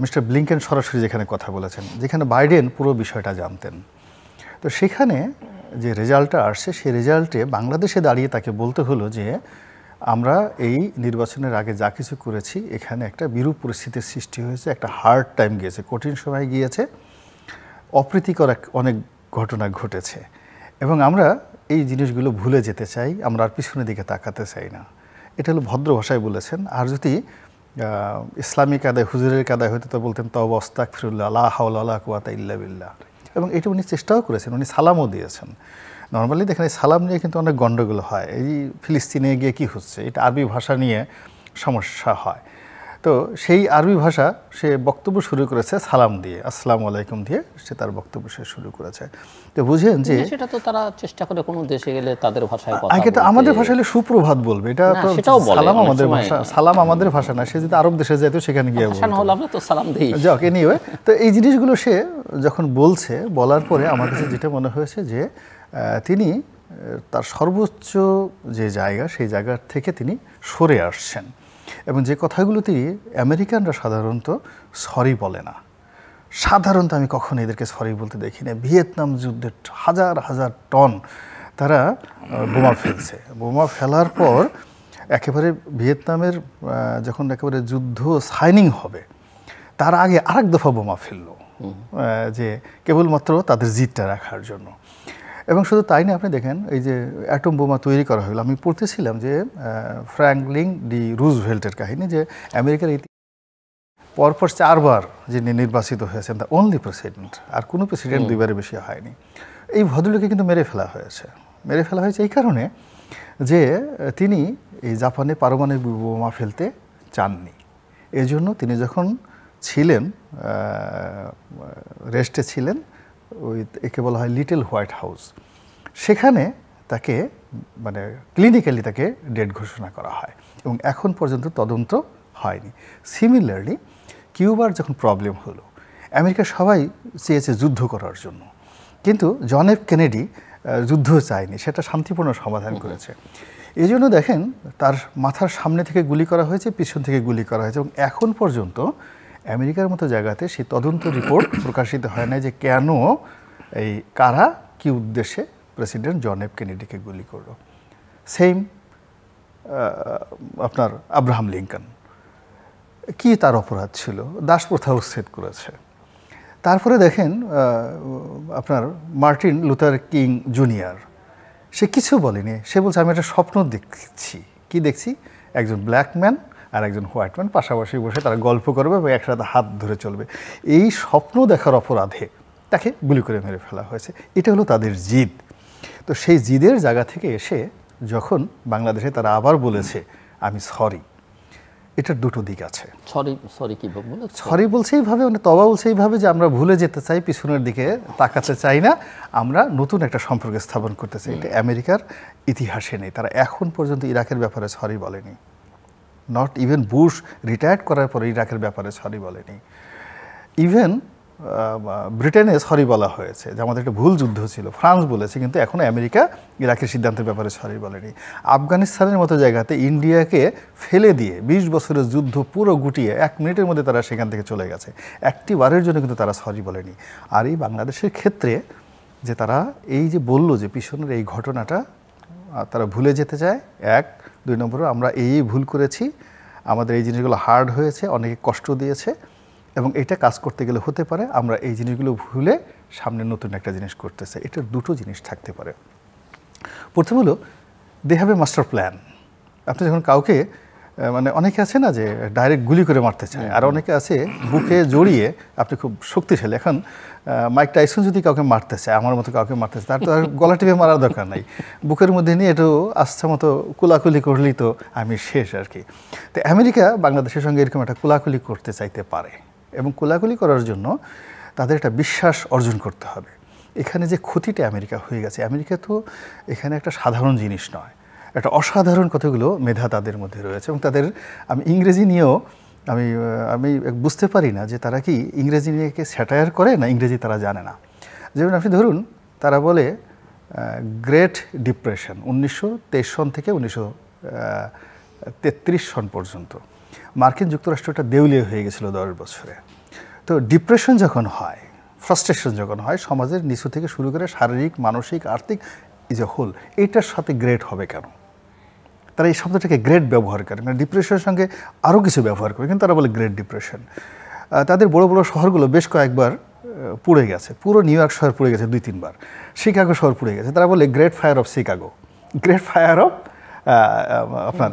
মিস্টার ব্লিংকেন সরাসরি যেখানে কথা বলেছেন, যেখানে বাইডেন পুরো বিষয়টা জানতেন। তো সেখানে যে রেজাল্টটা আসছে সেই রেজাল্টে বাংলাদেশে দাঁড়িয়ে তাকে বলতে হলো যে আমরা এই নির্বাচনের আগে যা কিছু করেছি এখানে একটা বিরূপ পরিস্থিতির সৃষ্টি হয়েছে, একটা হার্ড টাইম গিয়েছে, কঠিন সময় গিয়েছে, অপ্রীতিকর অনেক ঘটনা ঘটেছে এবং আমরা এই জিনিসগুলো ভুলে যেতে চাই, আমরা আর পিছনের দিকে তাকাতে চাই না। এটা হলো ভদ্র ভাষায় বলেছেন। আর যদি ইসলামিক আদায় হুজুরের কাদায় হয়তো তো বলতেন তওবা আস্তাগফিরুল্লাহ লা হাওলা ওয়ালা কুওয়াতা ইল্লা বিল্লাহ। এবং এটা উনি চেষ্টাও করেছেন, উনি সালামও দিয়েছেন। নর্মালি দেখেন এই সালাম নিয়ে কিন্তু অনেক গণ্ডগোল হয়, এই ফিলিস্তিনে গিয়ে কি হচ্ছে, এটা আরবি ভাষা নিয়ে সমস্যা হয়। তো সেই আরবি ভাষা সে বক্তব্য শুরু করেছে সালাম দিয়ে, আসসালামু আলাইকুম দিয়ে সে তার বক্তব্য সে শুরু করেছে। তো বুঝেন যে সেটা তো তারা চেষ্টা করে কোনো দেশে গেলে তাদের ভাষায় কথা আগে তো আমাদের ভাষা হলে সুপ্রভাত বলবে, এটা তো সালাম আমাদের ভাষা, সালাম আমাদের ভাষা না। সে যদি আরব দেশে যায় তো সেখানে গিয়ে আমরা তো সালাম দিই। যাক, এনিওয়ে, তো এই জিনিসগুলো সে যখন বলছে, বলার পরে আমার কাছে যেটা মনে হয়েছে যে তিনি তার সর্বোচ্চ যে জায়গা সেই জায়গা থেকে তিনি সরে আসছেন এবং যে কথাগুলো তিনি আমেরিকানরা সাধারণত সরি বলে না, সাধারণত আমি কখনো এদেরকে সরি বলতে দেখি না। ভিয়েতনাম যুদ্ধের হাজার হাজার টন তারা বোমা ফেলছে। বোমা ফেলার পর একেবারে ভিয়েতনামের যখন একেবারে যুদ্ধ সাইনিং হবে তার আগে আরেক দফা বোমা ফেললো, যে কেবলমাত্র তাদের জিতটা রাখার জন্য। এবং শুধু তাই না, আপনি দেখেন এই যে অ্যাটম বোমা তৈরি করা হলো, আমি পড়তেছিলাম যে ফ্র্যাঙ্কলিন ডি রুজভেল্টের কাহিনী, যে আমেরিকার পরপর 4 বার যিনি নির্বাচিত হয়েছেন, দ্য অনলি প্রেসিডেন্ট, আর কোনো প্রেসিডেন্ট 2 বারের বেশি হয়নি। এই ভদ্রলোককে কিন্তু মেরে ফেলা হয়েছে। মেরে ফেলা হয়েছে এই কারণে যে তিনি এই জাপানে পারমাণবিক বোমা ফেলতে চাননি। এই জন্য তিনি যখন ছিলেন রেস্টে ছিলেন, ওই একে বলা হয় লিটল হোয়াইট হাউস, সেখানে তাকে মানে ক্লিনিক্যালি তাকে ডেড ঘোষণা করা হয় এবং এখন পর্যন্ত তদন্ত হয়নি। সিমিলারলি কিউবার যখন প্রবলেম হলো, আমেরিকা সবাই চেয়েছে যুদ্ধ করার জন্য, কিন্তু জন এফ কেনেডি যুদ্ধ চায়নি, সেটা শান্তিপূর্ণ সমাধান করেছে। এই জন্য দেখেন তার মাথার সামনে থেকে গুলি করা হয়েছে, পিছন থেকে গুলি করা হয়েছে, এবং এখন পর্যন্ত আমেরিকার মতো জায়গাতে সেই তদন্ত রিপোর্ট প্রকাশিত হয় না যে কেন এই কারা কি উদ্দেশ্যে প্রেসিডেন্ট জন এফ কেনেডিকে গুলি করলো। সেম আপনার আব্রাহাম লিঙ্কন, কি তার অপরাধ ছিল? দাসপ্রথা উচ্ছেদ করেছে। তারপরে দেখেন আপনার মার্টিন লুথার কিং জুনিয়র, সে কিছু বলেনি, সে বলছে আমি একটা স্বপ্ন দেখছি। কি দেখছি? একজন ব্ল্যাক ম্যান আর একজন হোয়াইট ম্যান পাশাপাশি বসে তারা গল্প করবে এবং একসাথে হাত ধরে চলবে। এই স্বপ্ন দেখার অপরাধে তাকে গুলি করে মেরে ফেলা হয়েছে। এটা হলো তাদের জিদ। তো সেই জিদের জায়গা থেকে এসে যখন বাংলাদেশে তারা আবার বলেছে আমি সরি, এটার দুটো দিক আছে। সরি কি বলবো? সরি বলছে এইভাবে, মানে তবা বলছে এইভাবে যে আমরা ভুলে যেতে চাই, পিছনের দিকে তাকাতে চাই না, আমরা নতুন একটা সম্পর্ক স্থাপন করতে চাই। এটা আমেরিকার ইতিহাসে নেই। তারা এখন পর্যন্ত ইরাকের ব্যাপারে সরি বলেনি। নট ইভেন বুশ রিটায়ার্ড করার পরে ইরাকের ব্যাপারে সরি বলেনি। ইভেন ব্রিটেনে সরি বলা হয়েছে যে আমাদের একটা ভুল যুদ্ধ ছিল, ফ্রান্স বলেছে, কিন্তু এখনও আমেরিকা ইরাকের সিদ্ধান্তের ব্যাপারে সরি বলেনি। আফগানিস্তানের মতো জায়গাতে ইন্ডিয়াকে ফেলে দিয়ে 20 বছরের যুদ্ধ পুরো গুটিয়ে 1 মিনিটের মধ্যে তারা সেখান থেকে চলে গেছে। একটি বারের জন্য কিন্তু তারা সরি বলেনি। আর এই বাংলাদেশের ক্ষেত্রে যে তারা এই যে বললো যে পিছনের এই ঘটনাটা তারা ভুলে যেতে চায়, 1, 2 নম্বরে আমরা এই ভুল করেছি, আমাদের এই জিনিসগুলো হার্ড হয়েছে, অনেকে কষ্ট দিয়েছে, এবং এটা কাজ করতে গেলে হতে পারে আমরা এই জিনিসগুলো ভুলে সামনে নতুন একটা জিনিস করতে চাই। এটার দুটো জিনিস থাকতে পারে। প্রথম হলো they have a master plan. আপনি যখন কাউকে মানে অনেকে আছে না যে ডাইরেক্ট গুলি করে মারতে চায়, আর অনেকে আছে বুকে জড়িয়ে আপনি খুব শক্তিশালী। এখন মাইক টাইসন যদি কাউকে মারতে চায়, আমার মতো কাউকে মারতে চায়, তার তো আর গলা টিপে মারার দরকার নাই, বুকের মধ্যে নিয়ে একটু আস্থা মতো কুলাকুলি করলেই তো আমি শেষ আর কি। তো আমেরিকা বাংলাদেশের সঙ্গে এরকম একটা কুলাকুলি করতে চাইতে পারে, এবং কোলাকুলি করার জন্য তাদের একটা বিশ্বাস অর্জন করতে হবে। এখানে যে ক্ষতিটা আমেরিকা হয়ে গেছে, আমেরিকা তো এখানে একটা সাধারণ জিনিস নয়, একটা অসাধারণ কতগুলো মেধা তাদের মধ্যে রয়েছে। এবং তাদের আমি ইংরেজি নিয়েও আমি বুঝতে পারি না যে তারা কি ইংরেজি নিয়ে স্যাটায়ার করে না ইংরেজি তারা জানে না। যেমন আপনি ধরুন, তারা বলে গ্রেট ডিপ্রেশন 1923 সন থেকে 1933 সন পর্যন্ত মার্কিন যুক্তরাষ্ট্রটা দেউলিয়া হয়ে গেছিলো 10 বছরে। তো ডিপ্রেশন যখন হয়, ফ্রাস্ট্রেশন যখন হয়, সমাজের নিচু থেকে শুরু করে শারীরিক, মানসিক, আর্থিক ইজ এ হোল, এইটার সাথে গ্রেট হবে কেন? তারা এই শব্দটাকে গ্রেট ব্যবহার করে, মানে ডিপ্রেশনের সঙ্গে আরও কিছু ব্যবহার করে, কিন্তু তারা বলে গ্রেট ডিপ্রেশন। তাদের বড় বড় শহরগুলো বেশ কয়েকবার পুড়ে গেছে, পুরো নিউ ইয়র্ক শহর পুড়ে গেছে 2-3 বার, শিকাগো শহর পুড়ে গেছে। তারা বলে great fire of Chicago, great fire of আপনার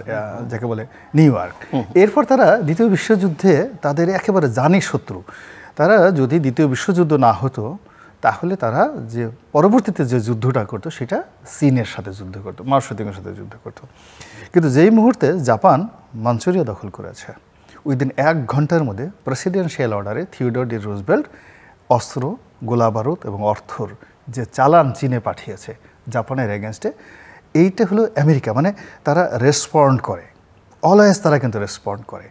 যাকে বলে নিউ ইয়র্ক। এরপর তারা দ্বিতীয় বিশ্বযুদ্ধে তাদের একেবারে জানি শত্রু। তারা যদি দ্বিতীয় বিশ্বযুদ্ধ না হতো তাহলে তারা যে পরবর্তীতে যে যুদ্ধটা করতো সেটা চীনের সাথে যুদ্ধ করতো, মাও সেতুংয়ের সাথে যুদ্ধ করতো। কিন্তু যেই মুহূর্তে জাপান মাঞ্চুরিয়া দখল করেছে, উইদিন 1 ঘন্টার মধ্যে প্রেসিডেন্সিয়াল অর্ডারে থিওডোর ডি রুজভেল্ট অস্ত্র, গোলাবারুদ এবং অর্থর যে চালান চীনে পাঠিয়েছে জাপানের এগেনস্টে, এইটা হলো আমেরিকা। মানে তারা রেসপন্ড করে, অলওয়েজ তারা কিন্তু রেসপন্ড করে,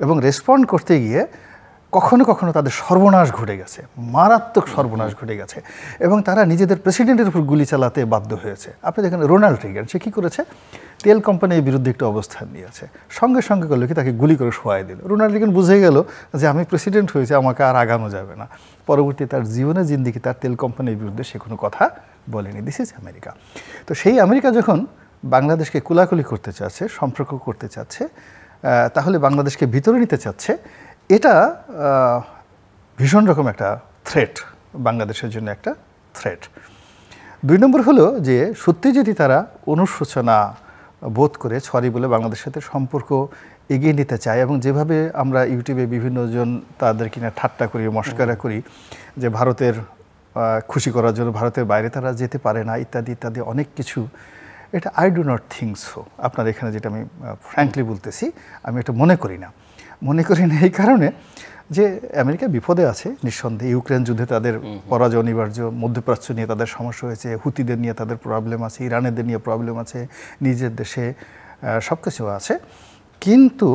এবং রেসপন্ড করতে গিয়ে কখনো কখনো তাদের সর্বনাশ ঘটে গেছে, মারাত্মক সর্বনাশ ঘটে গেছে, এবং তারা নিজেদের প্রেসিডেন্টের উপর গুলি চালাতে বাধ্য হয়েছে। আপনি দেখেন রোনাল্ড রিগান, সে কী করেছে? তেল কোম্পানির বিরুদ্ধে একটু অবস্থান নিয়েছে, সঙ্গে সঙ্গে করলো কি তাকে গুলি করে শোয়াই দিল। রোনাল্ড রিগান বুঝে গেল যে আমি প্রেসিডেন্ট হয়েছে, আমাকে আর আগানো যাবে না। পরবর্তী তার জীবনে জিন্দিগি তার তেল কোম্পানির বিরুদ্ধে সে কোনো কথা বলেনি, দিস ইজ আমেরিকা। তো সেই আমেরিকা যখন বাংলাদেশকে কুলাকুলি করতে চাচ্ছে, সম্পর্ক করতে চাচ্ছে, তাহলে বাংলাদেশকে ভিতরে নিতে চাচ্ছে, এটা ভীষণ রকম একটা থ্রেট, বাংলাদেশের জন্য একটা থ্রেট। 2 নম্বর হলো যে সত্যি যদি তারা অনুশোচনা বোধ করে সরি বলে বাংলাদেশের সাথে সম্পর্ক এগিয়ে নিতে চায়, এবং যেভাবে আমরা ইউটিউবে বিভিন্ন জন তাদের কিনা ঠাট্টা করি, মস্করা করি যে ভারতের খুশি করার জন্য ভারতের বাইরে তারা যেতে পারে না ইত্যাদি ইত্যাদি অনেক কিছু, এটা I do not think so. আপনার এখানে যেটা আমি ফ্র্যাঙ্কলি বলতেছি, আমি এটা মনে করি না এই কারণে যে আমেরিকা বিপদে আছে নিঃসন্দেহে। ইউক্রেন যুদ্ধে তাদের পরাজয় অনিবার্য, মধ্যপ্রাচ্য নিয়ে তাদের সমস্যা হয়েছে, হুতিদের নিয়ে তাদের প্রবলেম আছে, ইরানেদের নিয়ে প্রবলেম আছে, নিজের দেশে সব কিছু আছে। কিন্তু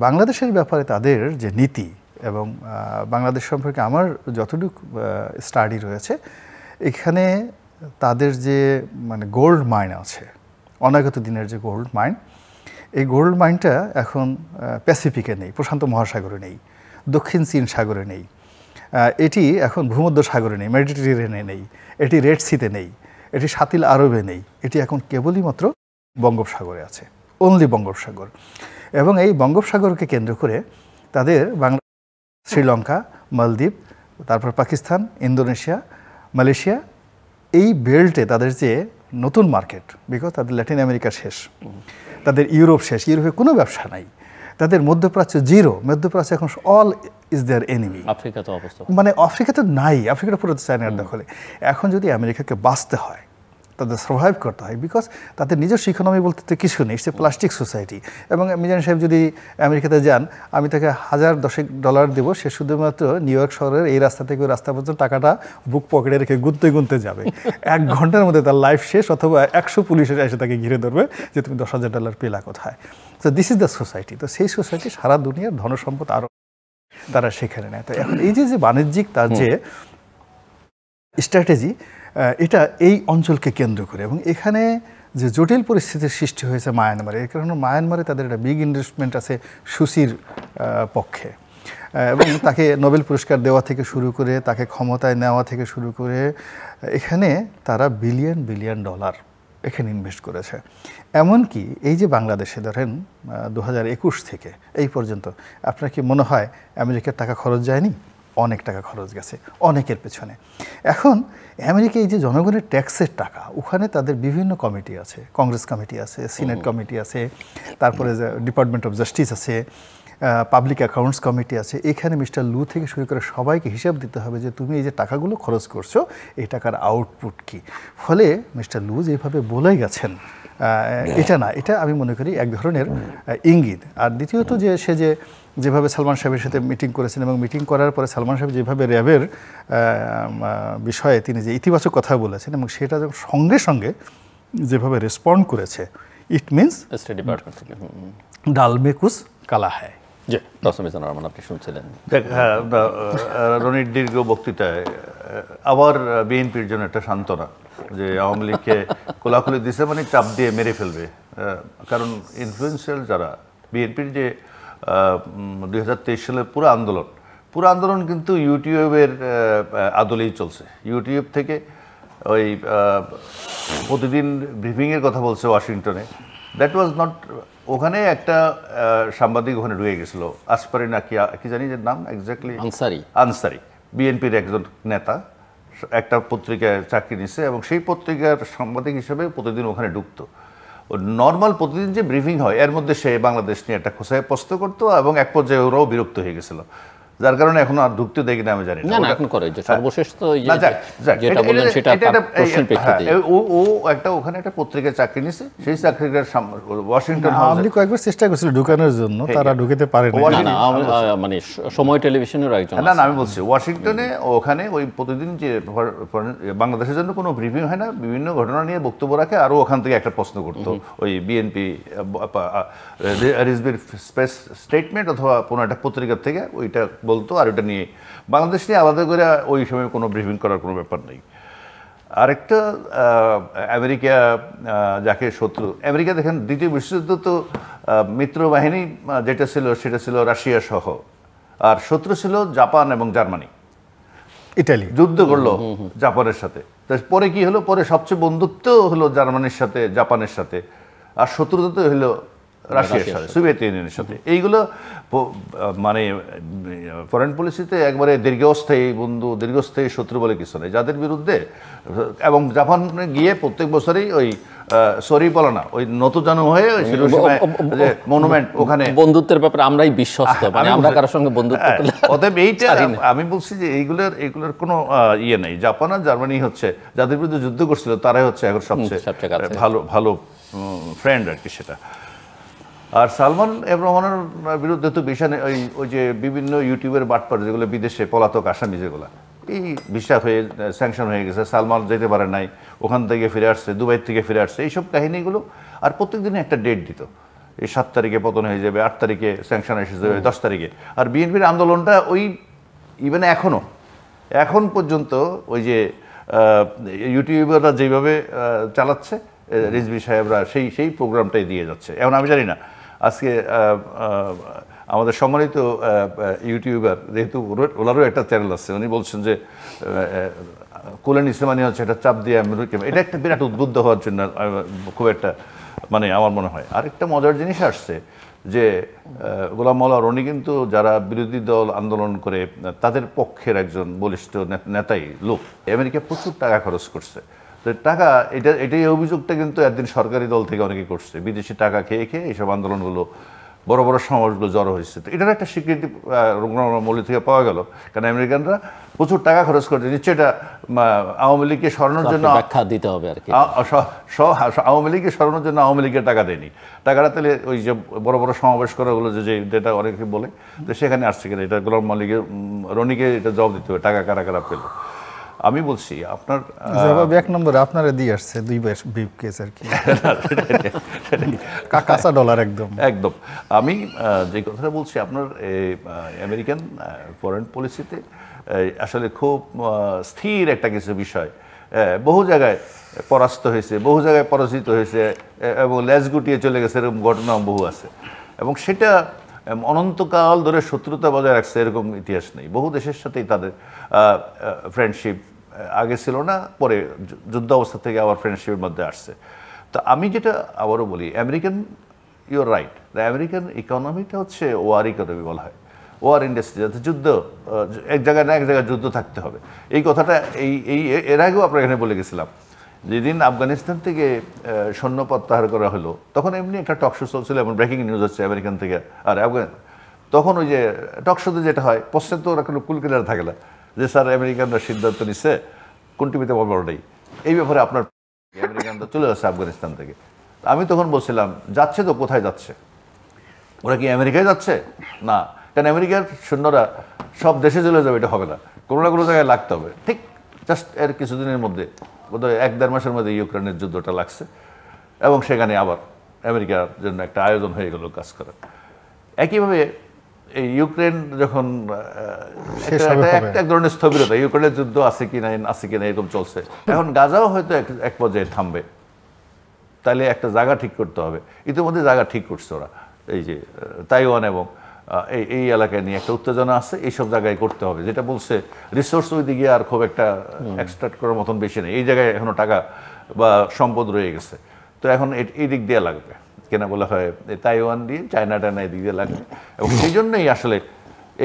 বাংলাদেশের ব্যাপারে তাদের যে নীতি এবং বাংলাদেশ সম্পর্কে আমার যতটুকু স্টাডি রয়েছে, এখানে তাদের যে মানে গোল্ড মাইন আছে, অনাগত দিনের যে গোল্ড মাইন, এই গোল্ড মাইনটা এখন প্যাসিফিকে নেই, প্রশান্ত মহাসাগরে নেই, দক্ষিণ চীন সাগরে নেই, এটি এখন ভূমধ্য সাগরে নেই, মেডিটেরিয়ানে নেই, এটি রেড সিতে নেই, এটি সাতিল আরবে নেই, এটি এখন কেবলই মাত্র বঙ্গোপসাগরে আছে, অনলি বঙ্গোপসাগর। এবং এই বঙ্গোপসাগরকে কেন্দ্র করে তাদের বাংলা, শ্রীলঙ্কা, মালদ্বীপ, তারপর পাকিস্তান, ইন্দোনেশিয়া, মালয়েশিয়া, এই বেল্টে তাদের যে নতুন মার্কেট, বিকজ তাদের ল্যাটিন আমেরিকা শেষ, তাদের ইউরোপ শেষ, ইউরোপে কোনো ব্যবসা নাই, তাদের মধ্যপ্রাচ্য জিরো, মধ্যপ্রাচ্য এখন all is their enemy. Africa তো অবস্থা, মানে আফ্রিকা তো নাই, আফ্রিকাটা পুরো চায়নার দখলে। এখন যদি আমেরিকাকে বাঁচতে হয়, তাদের সার্ভাইভ করতে হয়, বিকজ তাদের নিজস্ব ইকোনমি বলতে তো কিছু নেই, সে প্লাস্টিক সোসাইটি। এবং মিজান সাহেব যদি আমেরিকাতে যান, আমি তাকে $1000 দেবো, সে শুধুমাত্র নিউ ইয়র্ক শহরের এই রাস্তা থেকে ওই রাস্তা পর্যন্ত টাকাটা বুক পকেটে রেখে গুনতে যাবে। 1 ঘন্টার মধ্যে তার লাইফ শেষ, অথবা 100 পুলিশ এসে তাকে ঘিরে ধরবে যে তুমি $10,000 পেলা কোথায়। তো দিস ইজ দ্য সোসাইটি। তো সেই সোসাইটি সারা দুনিয়ার ধনসম্পদ আরও তারা সেখানে নেয়। তো এখন এই যে বাণিজ্যিক তার যে স্ট্র্যাটেজি, এটা এই অঞ্চলকে কেন্দ্র করে, এবং এখানে যে জটিল পরিস্থিতির সৃষ্টি হয়েছে মায়ানমারে, এর কারণে মায়ানমারে তাদের একটা বিগ ইনভেস্টমেন্ট আছে সুসির পক্ষে, এবং তাকে নোবেল পুরস্কার দেওয়া থেকে শুরু করে, তাকে ক্ষমতায় নেওয়া থেকে শুরু করে, এখানে তারা বিলিয়ন ডলার এখানে ইনভেস্ট করেছে। এমনকি এই যে বাংলাদেশে ধরেন 2021 থেকে এই পর্যন্ত, আপনার কি মনে হয় আমেরিকার টাকা খরচ যায়নি? অনেক টাকা খরচ গেছে অনেকের পেছনে। এখন আমেরিকা এই যে জনগণের ট্যাক্সের টাকা, ওখানে তাদের বিভিন্ন কমিটি আছে, কংগ্রেস কমিটি আছে, সিনেট কমিটি আছে, তারপরে ডিপার্টমেন্ট অফ জাস্টিস আছে, পাবলিক অ্যাকাউন্টস কমিটি আছে। এখানে মিস্টার লু থেকে শুরু করে সবাইকে হিসাব দিতে হবে যে তুমি এই যে টাকাগুলো খরচ করছো, এই টাকার আউটপুট কী। ফলে মিস্টার লু যেভাবে বলে গেছেন, এটা না, এটা আমি মনে করি এক ধরনের ইঙ্গিত। আর দ্বিতীয়ত যে সে যেভাবে সালমান সাহেবের সাথে মিটিং করেছেন, এবং মিটিং করার পরে সালমান সাহেব যেভাবে র্যাবের বিষয়ে তিনি যে ইতিবাচক কথা বলেছেন, এবং সেটা সঙ্গে সঙ্গে যেভাবে রেসপন্ড করেছে, ইট মিনস স্টেট ডিপার্টমেন্ট থেকে ডাল মে কুছ কালা হ্যায়। আপনি শুনছিলেন রনির দীর্ঘ বক্তৃতায় আবার বিএনপির জন্য একটা সান্ত্বনা, যে আওয়ামী লীগকে কোলাকুলি দিছে মানে চাপ দিয়ে মেরে ফেলবে। কারণ ইনফ্লুয়েন্সিয়াল যারা বিএনপির যে 2023 সালের পুরো আন্দোলন কিন্তু ইউটিউবের আদলেই চলছে। ইউটিউব থেকে ওই প্রতিদিন ব্রিফিংয়ের কথা বলছে ওয়াশিংটনে, দ্যাট ওয়াজ নট, ওখানে একটা সাংবাদিক ওখানে ঢুকে গেছিল, আসপারি না কি জানি যে নাম এক্স্যাক্টলি, আনসারি, বিএনপির একজন নেতা, একটা পত্রিকায় চাকরি নিচ্ছে, এবং সেই পত্রিকার সাংবাদিক হিসেবে প্রতিদিন ওখানে ঢুকতো। নর্মাল প্রতিদিন যে ব্রিফিং হয়, এর মধ্যে সে বাংলাদেশ নিয়ে একটা খোঁচায় প্রশ্ন করতো, এবং এক পর্যায়ে ওরাও বিরক্ত হয়ে গেছিল, যার কারণে এখন আর ঢুকতে দেখি না, আমি জানি না। এখন করে যে সর্বশেষ তো যেটা বললেন সেটা প্রশ্নের প্রেক্ষিতে ও একটা ওখানে একটা পত্রিকায় চাকরি নিছে, সেই চাকরিটার ওয়াশিংটন হাউসে কয়েকবার চেষ্টা করেছিল ঢুকানোর জন্য, তারা ঢুকতে পারেনি। মানে সময় টেলিভিশনেরও একজন, না আমি বলছি ওয়াশিংটনে ওখানে ওই প্রতিদিন যে বাংলাদেশের জন্য কোনো ব্রিফিং হয় না, বিভিন্ন ঘটনা নিয়ে বক্তব্য রাখে, আরও ওখান থেকে একটা প্রশ্ন করতো ওই বিএনপি রিজবির স্টেটমেন্ট অথবা কোনো একটা পত্রিকার থেকে ওইটা বলতো, আর ওটা নিয়ে বাংলাদেশ নিয়ে আলাদা করে ওই সময় কোনো ব্রিফিং করার কোনো ব্যাপার নেই। আরেকটা আমেরিকা যাকে শত্রু, আমেরিকা দেখেন দ্বিতীয় বিশ্বযুদ্ধ তো মিত্র বাহিনী যেটা ছিল সেটা ছিল রাশিয়া সহ, আর শত্রু ছিল জাপান এবং জার্মানি। ইটালি যুদ্ধ করলো জাপানের সাথে, পরে কি হলো, পরে সবচেয়ে বন্ধুত্ব হলো জার্মানির সাথে, জাপানের সাথে, আর শত্রুতা তো হলো রাশিয়ার সাথে, সোভিয়েত ইউনিয়নের সাথে। এইগুলো মানে ফরেন পলিসিতে একবারে দীর্ঘস্থায়ী বন্ধু, দীর্ঘস্থায়ী শত্রু বলে কিছু নেই যাদের বিরুদ্ধে। এবং জাপানে গিয়ে প্রত্যেক বছরই ওই সরি বলে না, ওই নতুজানু হয়ে মনুমেন্ট ওখানে বন্ধুত্বের ব্যাপারে আমরাই বিশ্বস্ত, মানে আমরা কারোর সঙ্গে বন্ধুত্ব করলে অতএব এইটা আমি বলছি যে এইগুলোর কোনো ইয়ে নেই। জাপান আর জার্মানি হচ্ছে যাদের বিরুদ্ধে যুদ্ধ করছিল তারাই হচ্ছে এখন সবচেয়ে ভালো ফ্রেন্ড আর কি সেটা। আর সালমান এফ রহমানের বিরুদ্ধে তো ওই যে বিভিন্ন ইউটিউবের বাটপার যেগুলো বিদেশে পলাতক আসামি, যেগুলো এই ভিসা হয়ে স্যাংশন হয়ে গেছে, সালমান যেতে পারে নাই, ওখান থেকে ফিরে আসছে, দুবাই থেকে ফিরে আসছে, এইসব কাহিনীগুলো। আর প্রত্যেক দিনে একটা ডেট দিত, এই 7 তারিখে পতন হয়ে যাবে, 8 তারিখে স্যাংশন এসে যাবে, 10 তারিখে। আর বিএনপির আন্দোলনটা ওই ইভেন এখন পর্যন্ত ওই যে ইউটিউবাররা যেভাবে চালাচ্ছে, রিজভী সাহেবরা সেই প্রোগ্রামটাই দিয়ে যাচ্ছে। এখন আমি জানি না আজকে আমাদের সম্মানিত ইউটিউবার, যেহেতু ওনারও একটা চ্যানেল আছে, উনি বলছেন যে কোলে নিচে মানে হচ্ছে এটা চাপ দিয়ে এটা একটা বিরাট উদ্বুদ্ধ হওয়ার জন্য খুব একটা মানে আমার মনে হয়। আরেকটা মজার জিনিস আসছে যে গোলাম মাওলা রনি কিন্তু যারা বিরোধী দল আন্দোলন করে তাদের পক্ষের একজন বলিষ্ঠ নেতাই লোক। আমেরিকা প্রচুর টাকা খরচ করছে, তো টাকা এটাই অভিযোগটা কিন্তু একদিন সরকারি দল থেকে অনেকে করছে, বিদেশি টাকা খেয়ে এইসব আন্দোলনগুলো, বড় বড় সমাজগুলো জড়ো হয়েছে। তো এটার একটা স্বীকৃতি মৌলী থেকে পাওয়া গেল, কারণ আমেরিকানরা প্রচুর টাকা খরচ করছে। নিশ্চয় এটা আওয়ামী লীগকে সরানোর জন্য ব্যাখ্যা দিতে হবে আর কি। আওয়ামী লীগকে সরানোর জন্য আওয়ামী লীগের টাকা দেয়নি, টাকাটা তাহলে ওই যে বড় বড় সমাবেশ করা হলো যেটা অনেকে বলে, তো সেখানে আসছে কিনা এটা গোলাম মালিকের রনিকে এটা জবাব দিতে হবে, টাকা কারা কারা পেল। আমি বলছি আপনার জবাব 1 নম্বরে আপনারা দিয়ে আসছে 2 বিপ কেস আর কি, কাঁচা ডলার একদম। আমি যে কথাটা বলছি, আপনার আমেরিকান ফরেন পলিসিতে আসলে খুব স্থির একটা কিছু বিষয়, বহু জায়গায় পরাস্ত হয়েছে, বহু জায়গায় পরাজিত হয়েছে এবং লেজ গুটিয়ে চলে গেছে, এরকম ঘটনা বহু আছে। এবং সেটা অনন্তকাল ধরে শত্রুতা বজায় রাখছে এরকম ইতিহাস নেই। বহু দেশের সাথেই তাদের ফ্রেন্ডশিপ আগে ছিল না, পরে যুদ্ধ অবস্থা থেকে আবার ফ্রেন্ডশিপের মধ্যে আসছে। তো আমি যেটা আবারও বলি, আমেরিকান, ইউর রাইট, আমেরিকান ইকোনমিটা হচ্ছে ওয়ার ইকোনমি বলা হয়, ওয়ার ইন্ডাস্ট্রি, যাতে যুদ্ধ এক জায়গায় না এক জায়গায় যুদ্ধ থাকতে হবে। এই কথাটা এর আগেও আপনার এখানে বলে গেছিলাম। যেদিন আফগানিস্তান থেকে সৈন্য প্রত্যাহার করা হলো, তখন এমনি একটা টকশো চলছিল, এমন ব্রেকিং নিউজ হচ্ছে আমেরিকান থেকে আর তখন ওই যে টকশোতে যেটা হয়, প্রশ্নে তো ওরা কোনো কুলকিলার থাকে না যে স্যার আমেরিকানরা সিদ্ধান্ত নিচ্ছে কোন টিভিতে বড় নেই, এই ব্যাপারে আপনার আমেরিকানরা চলে যাচ্ছে আফগানিস্তান থেকে। আমি তখন বলছিলাম যাচ্ছে তো, কোথায় যাচ্ছে? ওরা কি আমেরিকায় যাচ্ছে? না, কারণ আমেরিকার সৈন্যরা সব দেশে চলে যাবে, এটা হবে না, কোনো না কোনো জায়গায় লাগতে হবে। ঠিক জাস্ট এর কিছুদিনের মধ্যে, বোধহয় 1-1.5 মাসের মধ্যে ইউক্রেনের যুদ্ধটা লাগছে, এবং সেখানে আবার আমেরিকার জন্য একটা আয়োজন হয়ে গেল কাজ করার। একইভাবে এই ইউক্রেন যখন এক ধরনের স্থবিরতা, ইউক্রেনের যুদ্ধ আছে কি না এরকম চলছে। এখন গাজাও হয়তো এক পর্যায়ে থামবে, তাহলে একটা জায়গা ঠিক করতে হবে। ইতিমধ্যে জায়গা ঠিক করছে ওরা, এই যে তাইওয়ান এবং এই এলাকায় নিয়ে একটা উত্তেজনা আছে, এইসব জায়গায় করতে হবে। যেটা বলছে রিসোর্স ওই দিকে আর খুব একটা এক্সট্রাক্ট করার মতন বেশি নেই, এই জায়গায় এখনো টাকা বা সম্পদ রয়ে গেছে, তো এখন এই দিক দিয়ে লাগবে, কেনা বলা হয় তাইওয়ান দিয়ে, চায়না টায়না এই দিক দিয়ে লাগবে। এবং সেই জন্যই আসলে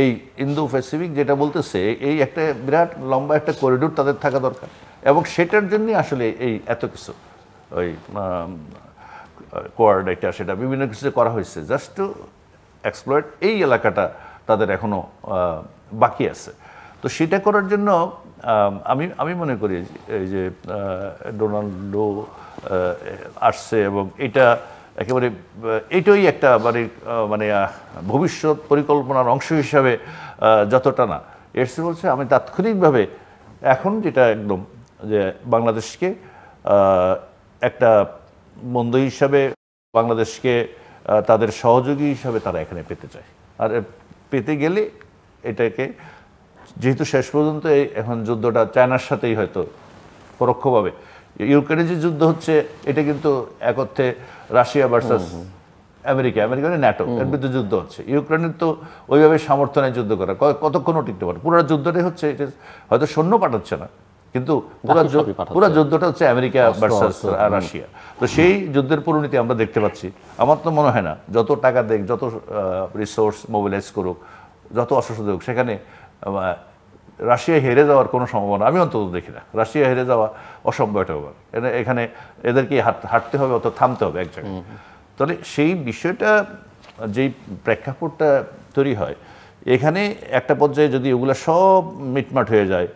এই ইন্দো প্যাসিফিক যেটা বলতেছে, এই একটা বিরাট লম্বা একটা করিডোর তাদের থাকা দরকার, এবং সেটার জন্যই আসলে এই এত কিছু ওই কোয়াড এটা সেটা বিভিন্ন কিছু করা হয়েছে, জাস্ট টু এক্সপ্লয়েট এই এলাকাটা তাদের এখনও বাকি আছে। তো সেটা করার জন্য আমি মনে করি এই যে ডোনাল্ডো আসছে, এবং এটা একেবারে এটাই একটা মানে ভবিষ্যৎ পরিকল্পনার অংশ হিসাবে যতটা না, এর চেয়ে বলছে আমি তাৎক্ষণিকভাবে এখন যেটা একদম যে বাংলাদেশকে একটা বন্ধু হিসাবে, বাংলাদেশকে তাদের সহযোগী হিসাবে তারা এখানে পেতে চায়। আর পেতে গেলে এটাকে যেহেতু শেষ পর্যন্ত এখন যুদ্ধটা চায়নার সাথেই হয়তো পরোক্ষভাবে, ইউক্রেনের যে যুদ্ধ হচ্ছে এটা কিন্তু এক অর্থে রাশিয়া ভার্সাস আমেরিকা মানে ন্যাটো, এর বিরুদ্ধে যুদ্ধ হচ্ছে। ইউক্রেনের তো ওইভাবে সামর্থ্য নেই যুদ্ধ করা, কতক্ষণও টিকতে পারে। পুরো যুদ্ধটাই হচ্ছে, এটা হয়তো সৈন্য পাঠাচ্ছে না, কিন্তু সবই পাঠাচ্ছে। পুরো যুদ্ধটা হচ্ছে আমেরিকা ভার্সাস রাশিয়া। তো সেই যুদ্ধের পরিণতি আমরা দেখতে পাচ্ছি। আমার তো মনে হয় না যত টাকা দেখ, যত রিসোর্স মোবিলাইজ করুক, যত অস্ত্র দেখ, সেখানে রাশিয়া হেরে যাওয়ার কোনো সম্ভাবনা আমি অন্তত দেখি না। রাশিয়া হেরে যাওয়া অসম্ভব একটা ব্যাপার। এখানে এদেরকে হাঁটতে হবে, অত থামতে হবে এক জায়গায়। তাহলে সেই বিষয়টা, যেই প্রেক্ষাপটটা তৈরি হয়, এখানে একটা পর্যায়ে যদি ওগুলো সব মিটমাট হয়ে যায়,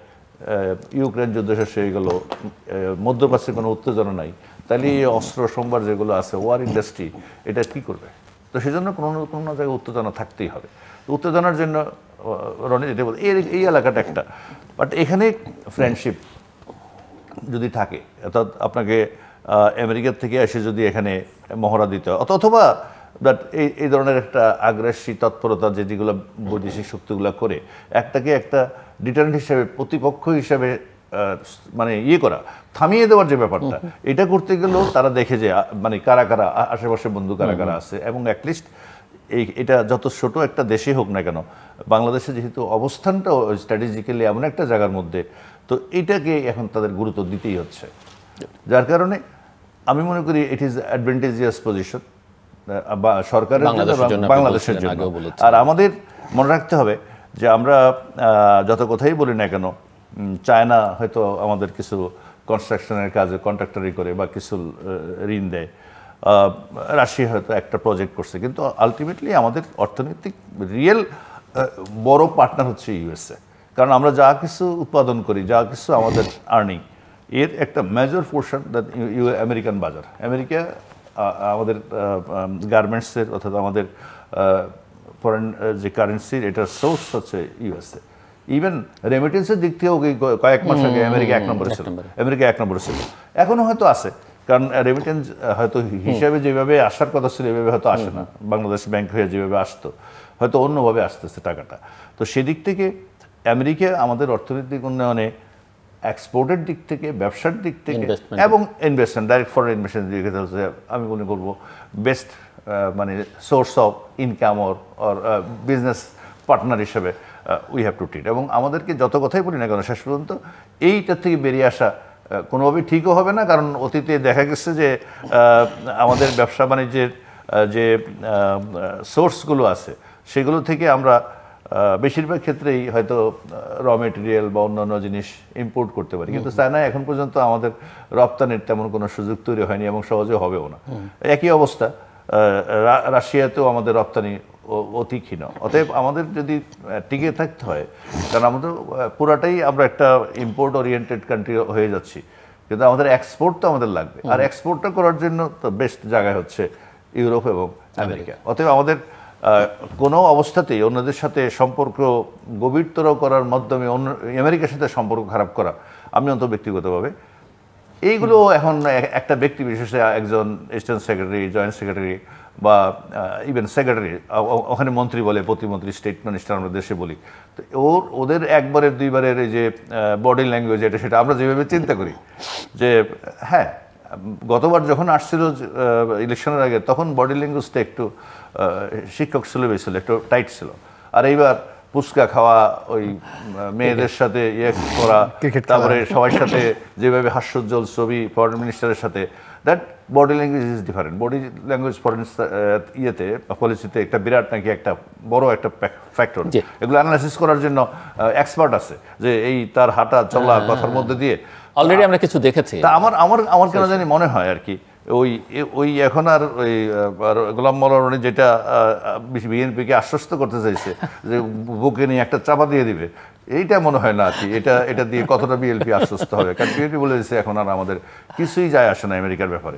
ইউক্রেন যুদ্ধ শেষ হয়ে গেল, মধ্যপ্রাচ্যে কোনো উত্তেজনা নাই, তাহলে এই অস্ত্র সম্ভার যেগুলো আছে, ওয়ার ইন্ডাস্ট্রি, এটা কি করবে? তো সেই জন্য কোনো কোনো জায়গায় উত্তেজনা থাকতেই হবে। উত্তেজনার জন্য রণনীতি যেটা বলতে এই এলাকাটা একটা, বাট এখানে ফ্রেন্ডশিপ যদি থাকে, অর্থাৎ আপনাকে আমেরিকার থেকে এসে যদি এখানে মহড়া দিতে হয়, অথবা বাট এই ধরনের একটা আগ্রাসী তৎপরতা যেগুলো বৈদেশিক শক্তিগুলো করে, একটাকে একটা ডিটারেন্ট হিসেবে, প্রতিপক্ষ হিসেবে মানে করা, থামিয়ে দেওয়ার যে ব্যাপারটা, এটা করতে গেলেও তারা দেখে যে মানে কারা কারা আশেপাশে বন্ধু কারা কারা আছে, এবং অ্যাটলিস্ট এটা যত ছোট একটা দেশে হোক না কেন, বাংলাদেশে যেহেতু অবস্থানটা স্ট্র্যাটেজিক্যালি এমন একটা জায়গার মধ্যে, তো এইটাকে এখন তাদের গুরুত্ব দিতেই হচ্ছে। যার কারণে আমি মনে করি ইট ইজ অ্যাডভান্টেজিয়াস পজিশন সরকারের জন্য, বাংলাদেশের জন্য। আর আমাদের মনে রাখতে হবে যে আমরা যত কথাই বলি না কেন, চায়না হয়তো আমাদের কিছু কনস্ট্রাকশনের কাজে কন্ট্রাক্টরি করে বা কিছু ঋণ দেয়, রাশিয়া হয়তো একটা প্রজেক্ট করছে, কিন্তু আলটিমেটলি আমাদের অর্থনৈতিক রিয়েল বড় পার্টনার হচ্ছে ইউএসএ। কারণ আমরা যা কিছু উৎপাদন করি, যা কিছু আমাদের আর্নিং, এর একটা মেজর পোর্শন আমেরিকান বাজার। আমেরিকা আমাদের গার্মেন্টসের, অর্থাৎ আমাদের ফরেন যে কারেন্সির, এটার সোর্স হচ্ছে ইউএসএ। ইভেন রেমিটেন্সের দিক থেকেও কয়েক মাস আগে আমেরিকা 1 নম্বরে ছিল, আমেরিকা 1 নম্বরে ছিল, এখনও হয়তো আছে। কারণ রেমিটেন্স হয়তো হিসাবে যেভাবে আসার কথা ছিল এভাবে হয়তো আসে না, বাংলাদেশ ব্যাংক হয়ে যেভাবে আসতো, হয়তো অন্যভাবে আসতেছে টাকাটা। তো সেদিক থেকে আমেরিকা আমাদের অর্থনৈতিক উন্নয়নে, এক্সপোর্টের দিক থেকে, ব্যবসার দিক থেকে এবং ইনভেস্টমেন্ট, ডাইরেক্ট ফরেন ইনভেস্টমেন্ট দিক থেকে হচ্ছে আমি মনে করবো বেস্ট মানে source of income or business partner হিসেবে উই হ্যাভ টু ট্রিট। এবং আমাদেরকে যত কথাই বলি না কেন, শেষ পর্যন্ত এইটার থেকে বেরিয়ে আসা কোনোভাবেই ঠিকও হবে না। কারণ অতীতে দেখা গেছে যে আমাদের ব্যবসা বাণিজ্যের যে সোর্সগুলো আছে, সেগুলো থেকে আমরা বেশিরভাগ ক্ষেত্রেই হয়তো র মেটেরিয়াল বা অন্যান্য জিনিস ইম্পোর্ট করতে পারি, কিন্তু চায়নায় এখন পর্যন্ত আমাদের রপ্তানির তেমন কোনো সুযোগ তৈরি হয়নি এবং সহজে হবেও না। একই অবস্থা রাশিয়াতেও আমাদের রপ্তানি অতি ক্ষীণ। অতএব আমাদের যদি টিকে থাকতে হয়, কারণ আমাদের পুরাটাই আমরা একটা ইম্পোর্ট ওরিয়েন্টেড কান্ট্রি হয়ে যাচ্ছি, কিন্তু আমাদের এক্সপোর্ট তো আমাদের লাগবে, আর এক্সপোর্টটা করার জন্য তো বেস্ট জায়গায় হচ্ছে ইউরোপ এবং আমেরিকা। অতএব আমাদের কোনো অবস্থাতেই অন্যদের সাথে সম্পর্ক গভীরতর করার মাধ্যমে আমেরিকার সাথে সম্পর্ক খারাপ করা, আমি অন্তত ব্যক্তিগতভাবে এইগুলো এখন একটা ব্যক্তি বিশেষে, একজন অ্যাসিস্ট্যান্ট সেক্রেটারি, জয়েন্ট সেক্রেটারি বা ইভেন সেক্রেটারি, ওখানে মন্ত্রী বলে, প্রতিমন্ত্রী, স্টেট মিনিস্টার আমরা দেশে বলি, তো ওদের একবারের দুইবারের এই যে বডি ল্যাঙ্গুয়েজ, এটা সেটা আমরা যেভাবে চিন্তা করি যে হ্যাঁ, গতবার যখন আসছিল ইলেকশনের আগে, তখন বডি ল্যাঙ্গুয়েজটা একটু শিক্ষক সিলেবে ছিল, একটু টাইট ছিল। আর এইবার পুচকা খাওয়া, ওই মেয়েদের সাথে করা, তারপরে সবার সাথে যেভাবে হাস্যোজ্জ্বল ছবি ফরেন মিনিস্টারের সাথে, that body language is different. Body language foreign পলিসিতে একটা বিরাট নাকি একটা বড় একটা ফ্যাক্টর। এগুলো অ্যানালাইসিস করার জন্য এক্সপার্ট আছে, যে এই তার হাঁটা চলা কথার মধ্যে দিয়ে অলরেডি আমরা কিছু দেখেছি। তা আমার কেন জানি মনে হয় আর কি, ওই এখন আর ওই গোলাম মোল্লা যেটা বিএনপিকে আশ্বস্ত করতে চাইছে যে বুকে নিয়ে একটা চাপা দিয়ে দিবে, এইটা মনে হয় না আর কি। এটা দিয়ে কতটা বিএনপি আশ্বস্ত হবে? কারণ বিএনপি বলে দিচ্ছে এখন আর আমাদের কিছুই যায় আসে না আমেরিকার ব্যাপারে।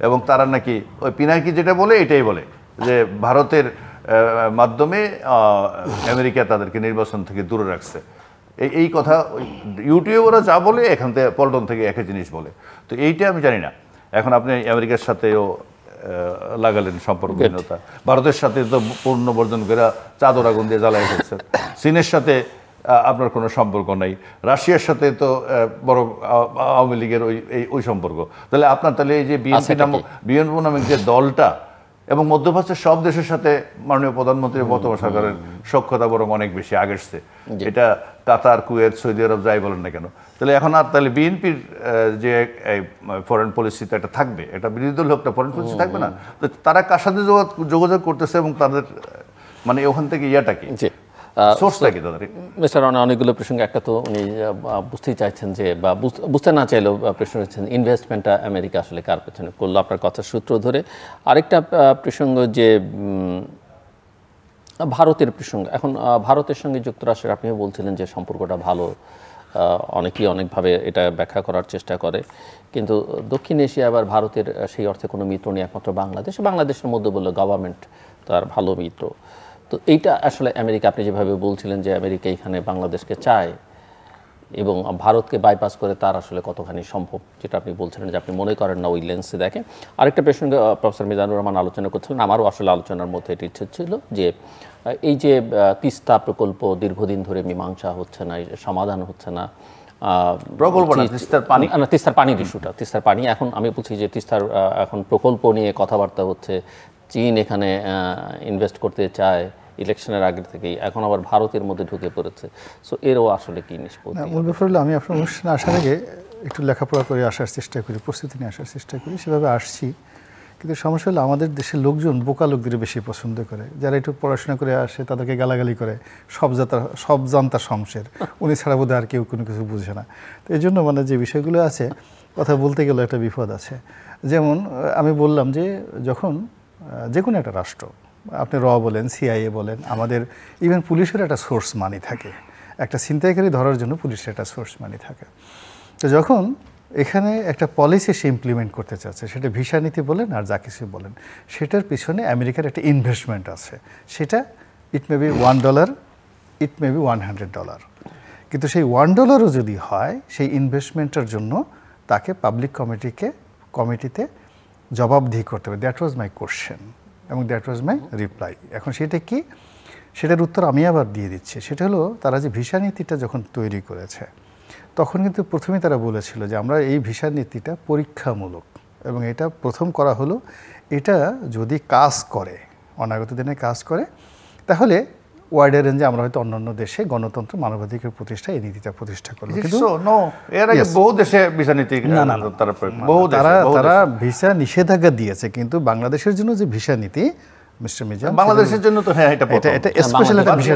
এবং তারা নাকি ওই পিনাকি যেটা বলে এটাই বলে, যে ভারতের মাধ্যমে আমেরিকা তাদেরকে নির্বাচন থেকে দূরে রাখছে। এই কথা ইউটিউবাররা যা বলে, এখান থেকে পল্টন থেকে একই জিনিস বলে। তো এইটা আমি জানি না। এখন আপনি আমেরিকার সাথেও লাগালেন সম্পর্কহীনতা, ভারতের সাথে তো পূর্ণ বর্জন করে চাদর আগুন দিয়ে জ্বালাই ফেলছেন, চীনের সাথে আপনার কোনো সম্পর্ক নাই, রাশিয়ার সাথে তো বড় আওয়ামী লীগের ওই সম্পর্ক। তাহলে এই যে বিএনপি নামক যে দলটা, এবং মধ্যপ্রাচ্যের সব দেশের সাথে মাননীয় প্রধানমন্ত্রী বর্তমান সরকারের সক্ষতা বরং অনেক বেশি আগেরছে। এটা কাতার, কুয়েত, সৌদি আরব যাই বলেন না কেন। তাহলে এখন আর তাহলে বিএনপির যে ফরেন পলিসিতে এটা থাকবে, এটা বিরোধী দল হোক, ফরেন পলিসি থাকবে না। তো তারা কার সাথে যোগাযোগ করতেছে এবং তাদের মানে ওখান থেকে ইয়াটা কি, সোর্সটা কি তাদের? মিস্টার রনি অনেকগুলো প্রসঙ্গে একটা তো উনি বুঝতেই চাইছেন যে, বা বুঝতে না চাইলেও প্রশ্ন হচ্ছেন ইনভেস্টমেন্টটা আমেরিকা আসলে কার পেছনে করলো, আপনার কথার সূত্র ধরে। আরেকটা প্রসঙ্গ যে ভারতের প্রসঙ্গ, এখন ভারতের সঙ্গে যুক্তরাষ্ট্রের আপনিও বলছিলেন যে সম্পর্কটা ভালো, অনেকেই অনেকভাবে এটা ব্যাখ্যা করার চেষ্টা করে, কিন্তু দক্ষিণ এশিয়া আবার ভারতের সেই অর্থে কোনো মিত্র নেই, একমাত্র বাংলাদেশের মধ্যে বললো গভর্নমেন্ট তার ভালো মিত্র। তো এইটা আসলে আমেরিকা, আপনি যেভাবে বলছিলেন যে আমেরিকা এখানে বাংলাদেশকে চায় এবং ভারতকে বাইপাস করে তার আসলে কতখানি সম্ভব, যেটা আপনি বলছিলেন যে আপনি মনে করেন না ওই লেন্সে দেখে। আরেকটা প্রসঙ্গে প্রফেসর মিজানুর রহমান আলোচনা করছিলেন, আমারও আসলে আলোচনার মধ্যে এটি ইচ্ছে ছিল যে এই যে তিস্তা প্রকল্প দীর্ঘদিন ধরে মীমাংসা হচ্ছে না, সমাধান হচ্ছে না, তিস্তার পানির ইস্যুটা, তিস্তার পানি, এখন আমি বলছি যে তিস্তার এখন প্রকল্প নিয়ে কথাবার্তা হচ্ছে, চীন এখানে ইনভেস্ট করতে চায় ইলেকশনের আগে থেকেই, এখন আবার ভারতের মধ্যে ঢুকে পড়েছে। সো এরও আসলে কি নিষ্পত্তি? মূল ব্যাপার হলো আমি আপনার অনুষ্ঠানে আসার আগে একটু লেখাপড়া করে আসার চেষ্টা করি, প্রস্তুতি নিয়ে আসার চেষ্টা করি, সেভাবে আসছি। কিন্তু সমস্যা হলো আমাদের দেশের লোকজন বোকা লোকদের বেশি পছন্দ করে, যারা একটু পড়াশোনা করে আসে তাদেরকে গালাগালি করে, সব জানতা শমশের, উনি ছাড়া বোধহয় আর কেউ কোনো কিছু বুঝে না। তো এই জন্য মানে যে বিষয়গুলো আছে, কথা বলতে গেলে একটা বিপদ আছে। যেমন আমি বললাম যে যখন যে কোনো একটা রাষ্ট্র, আপনি বলেন, সিআইএ বলেন, আমাদের ইভেন পুলিশের একটা সোর্স মানি থাকে, একটা ছিনতাইকারী ধরার জন্য পুলিশের একটা সোর্স মানি থাকে। তো যখন এখানে একটা পলিসি সে ইমপ্লিমেন্ট করতে চাচ্ছে, সেটা ভিসা নীতি বলেন আর যা কিছু বলেন, সেটার পিছনে আমেরিকার একটা ইনভেস্টমেন্ট আছে। সেটা ইট may be $1, it may be $100, কিন্তু সেই $1 যদি হয়, সেই ইনভেস্টমেন্টের জন্য তাকে পাবলিক কমিটিতে জবাবদিহি করতে হবে। দ্যাট ওয়াজ মাই কোশ্চেন এবং দ্যাট ওয়াজ মাই রিপ্লাই। এখন সেটা কি, সেটার উত্তর আমি আবার দিয়ে দিচ্ছি। সেটা হলো, তারা যে ভিসা নীতিটা যখন তৈরি করেছে, তখন কিন্তু প্রথমে তারা বলেছিল যে আমরা এই ভিসা নীতিটা পরীক্ষামূলক, এবং এটা প্রথম করা হলো, এটা যদি কাজ করে, অনাগত দিনে কাজ করে, তাহলে ওয়াইডার রেঞ্জে আমরা হয়তো অন্যান্য দেশে গণতন্ত্র, মানবাধিকার প্রতিষ্ঠা, এই নীতিটা প্রতিষ্ঠা করবো। কিন্তু বহু দেশে ভিসা নীতি, তারা ভিসা নিষেধাজ্ঞা দিয়েছে, কিন্তু বাংলাদেশের জন্য যে ভিসা নীতি, মিস্টার মিজান, বাংলাদেশের জন্য তো হ্যাঁ, এটা স্পেশাল একটা ভিসা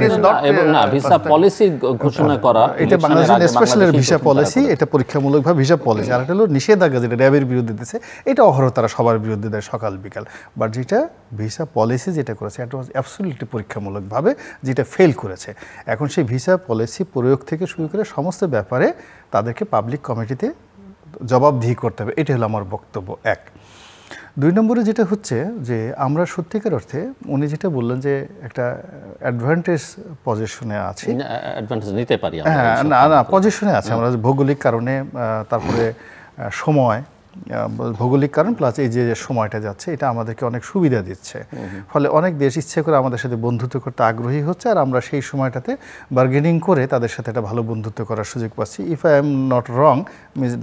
এবং না ভিসা পলিসি ঘোষণা করা, এটা বাংলাদেশের স্পেশাল ভিসা পলিসি, এটা পরীক্ষামূলকভাবে ভিসা পলিসি। আর একটা হলো নিষেধাজ্ঞা, যেটা র্যাবের বিরুদ্ধে দিচ্ছে, এটা অহরহ তারা সবার বিরুদ্ধে দেয় সকাল বিকাল। বাট যেটা ভিসা পলিসি যেটা করেছে, এটা অ্যাবসলিউটলি পরীক্ষামূলকভাবে যেটা ফেল করেছে। এখন সেই ভিসা পলিসি প্রয়োগ থেকে শুরু করে সমস্ত ব্যাপারে তাদেরকে পাবলিক কমিটিতে জবাবদিহি করতে হবে। এটা হলো আমার বক্তব্য এক। 2 নম্বরে যেটা হচ্ছে যে আমরা সত্যিকার অর্থে, উনি যেটা বললেন যে একটা অ্যাডভান্টেজ পজিশনে আছি, অ্যাডভান্টেজ নিতে পারি, হ্যাঁ, না পজিশনে আছে আমরা, ভৌগোলিক কারণে, তারপরে সময়, ভৌগোলিক কারণ প্লাস এই যে সময়টা যাচ্ছে, এটা আমাদেরকে অনেক সুবিধা দিচ্ছে। ফলে অনেক দেশ ইচ্ছে করে আমাদের সাথে বন্ধুত্ব করতে আগ্রহী হচ্ছে, আর আমরা সেই সময়টাতে বার্গেনিং করে তাদের সাথে একটা ভালো বন্ধুত্ব করার সুযোগ পাচ্ছি। If I am not wrong,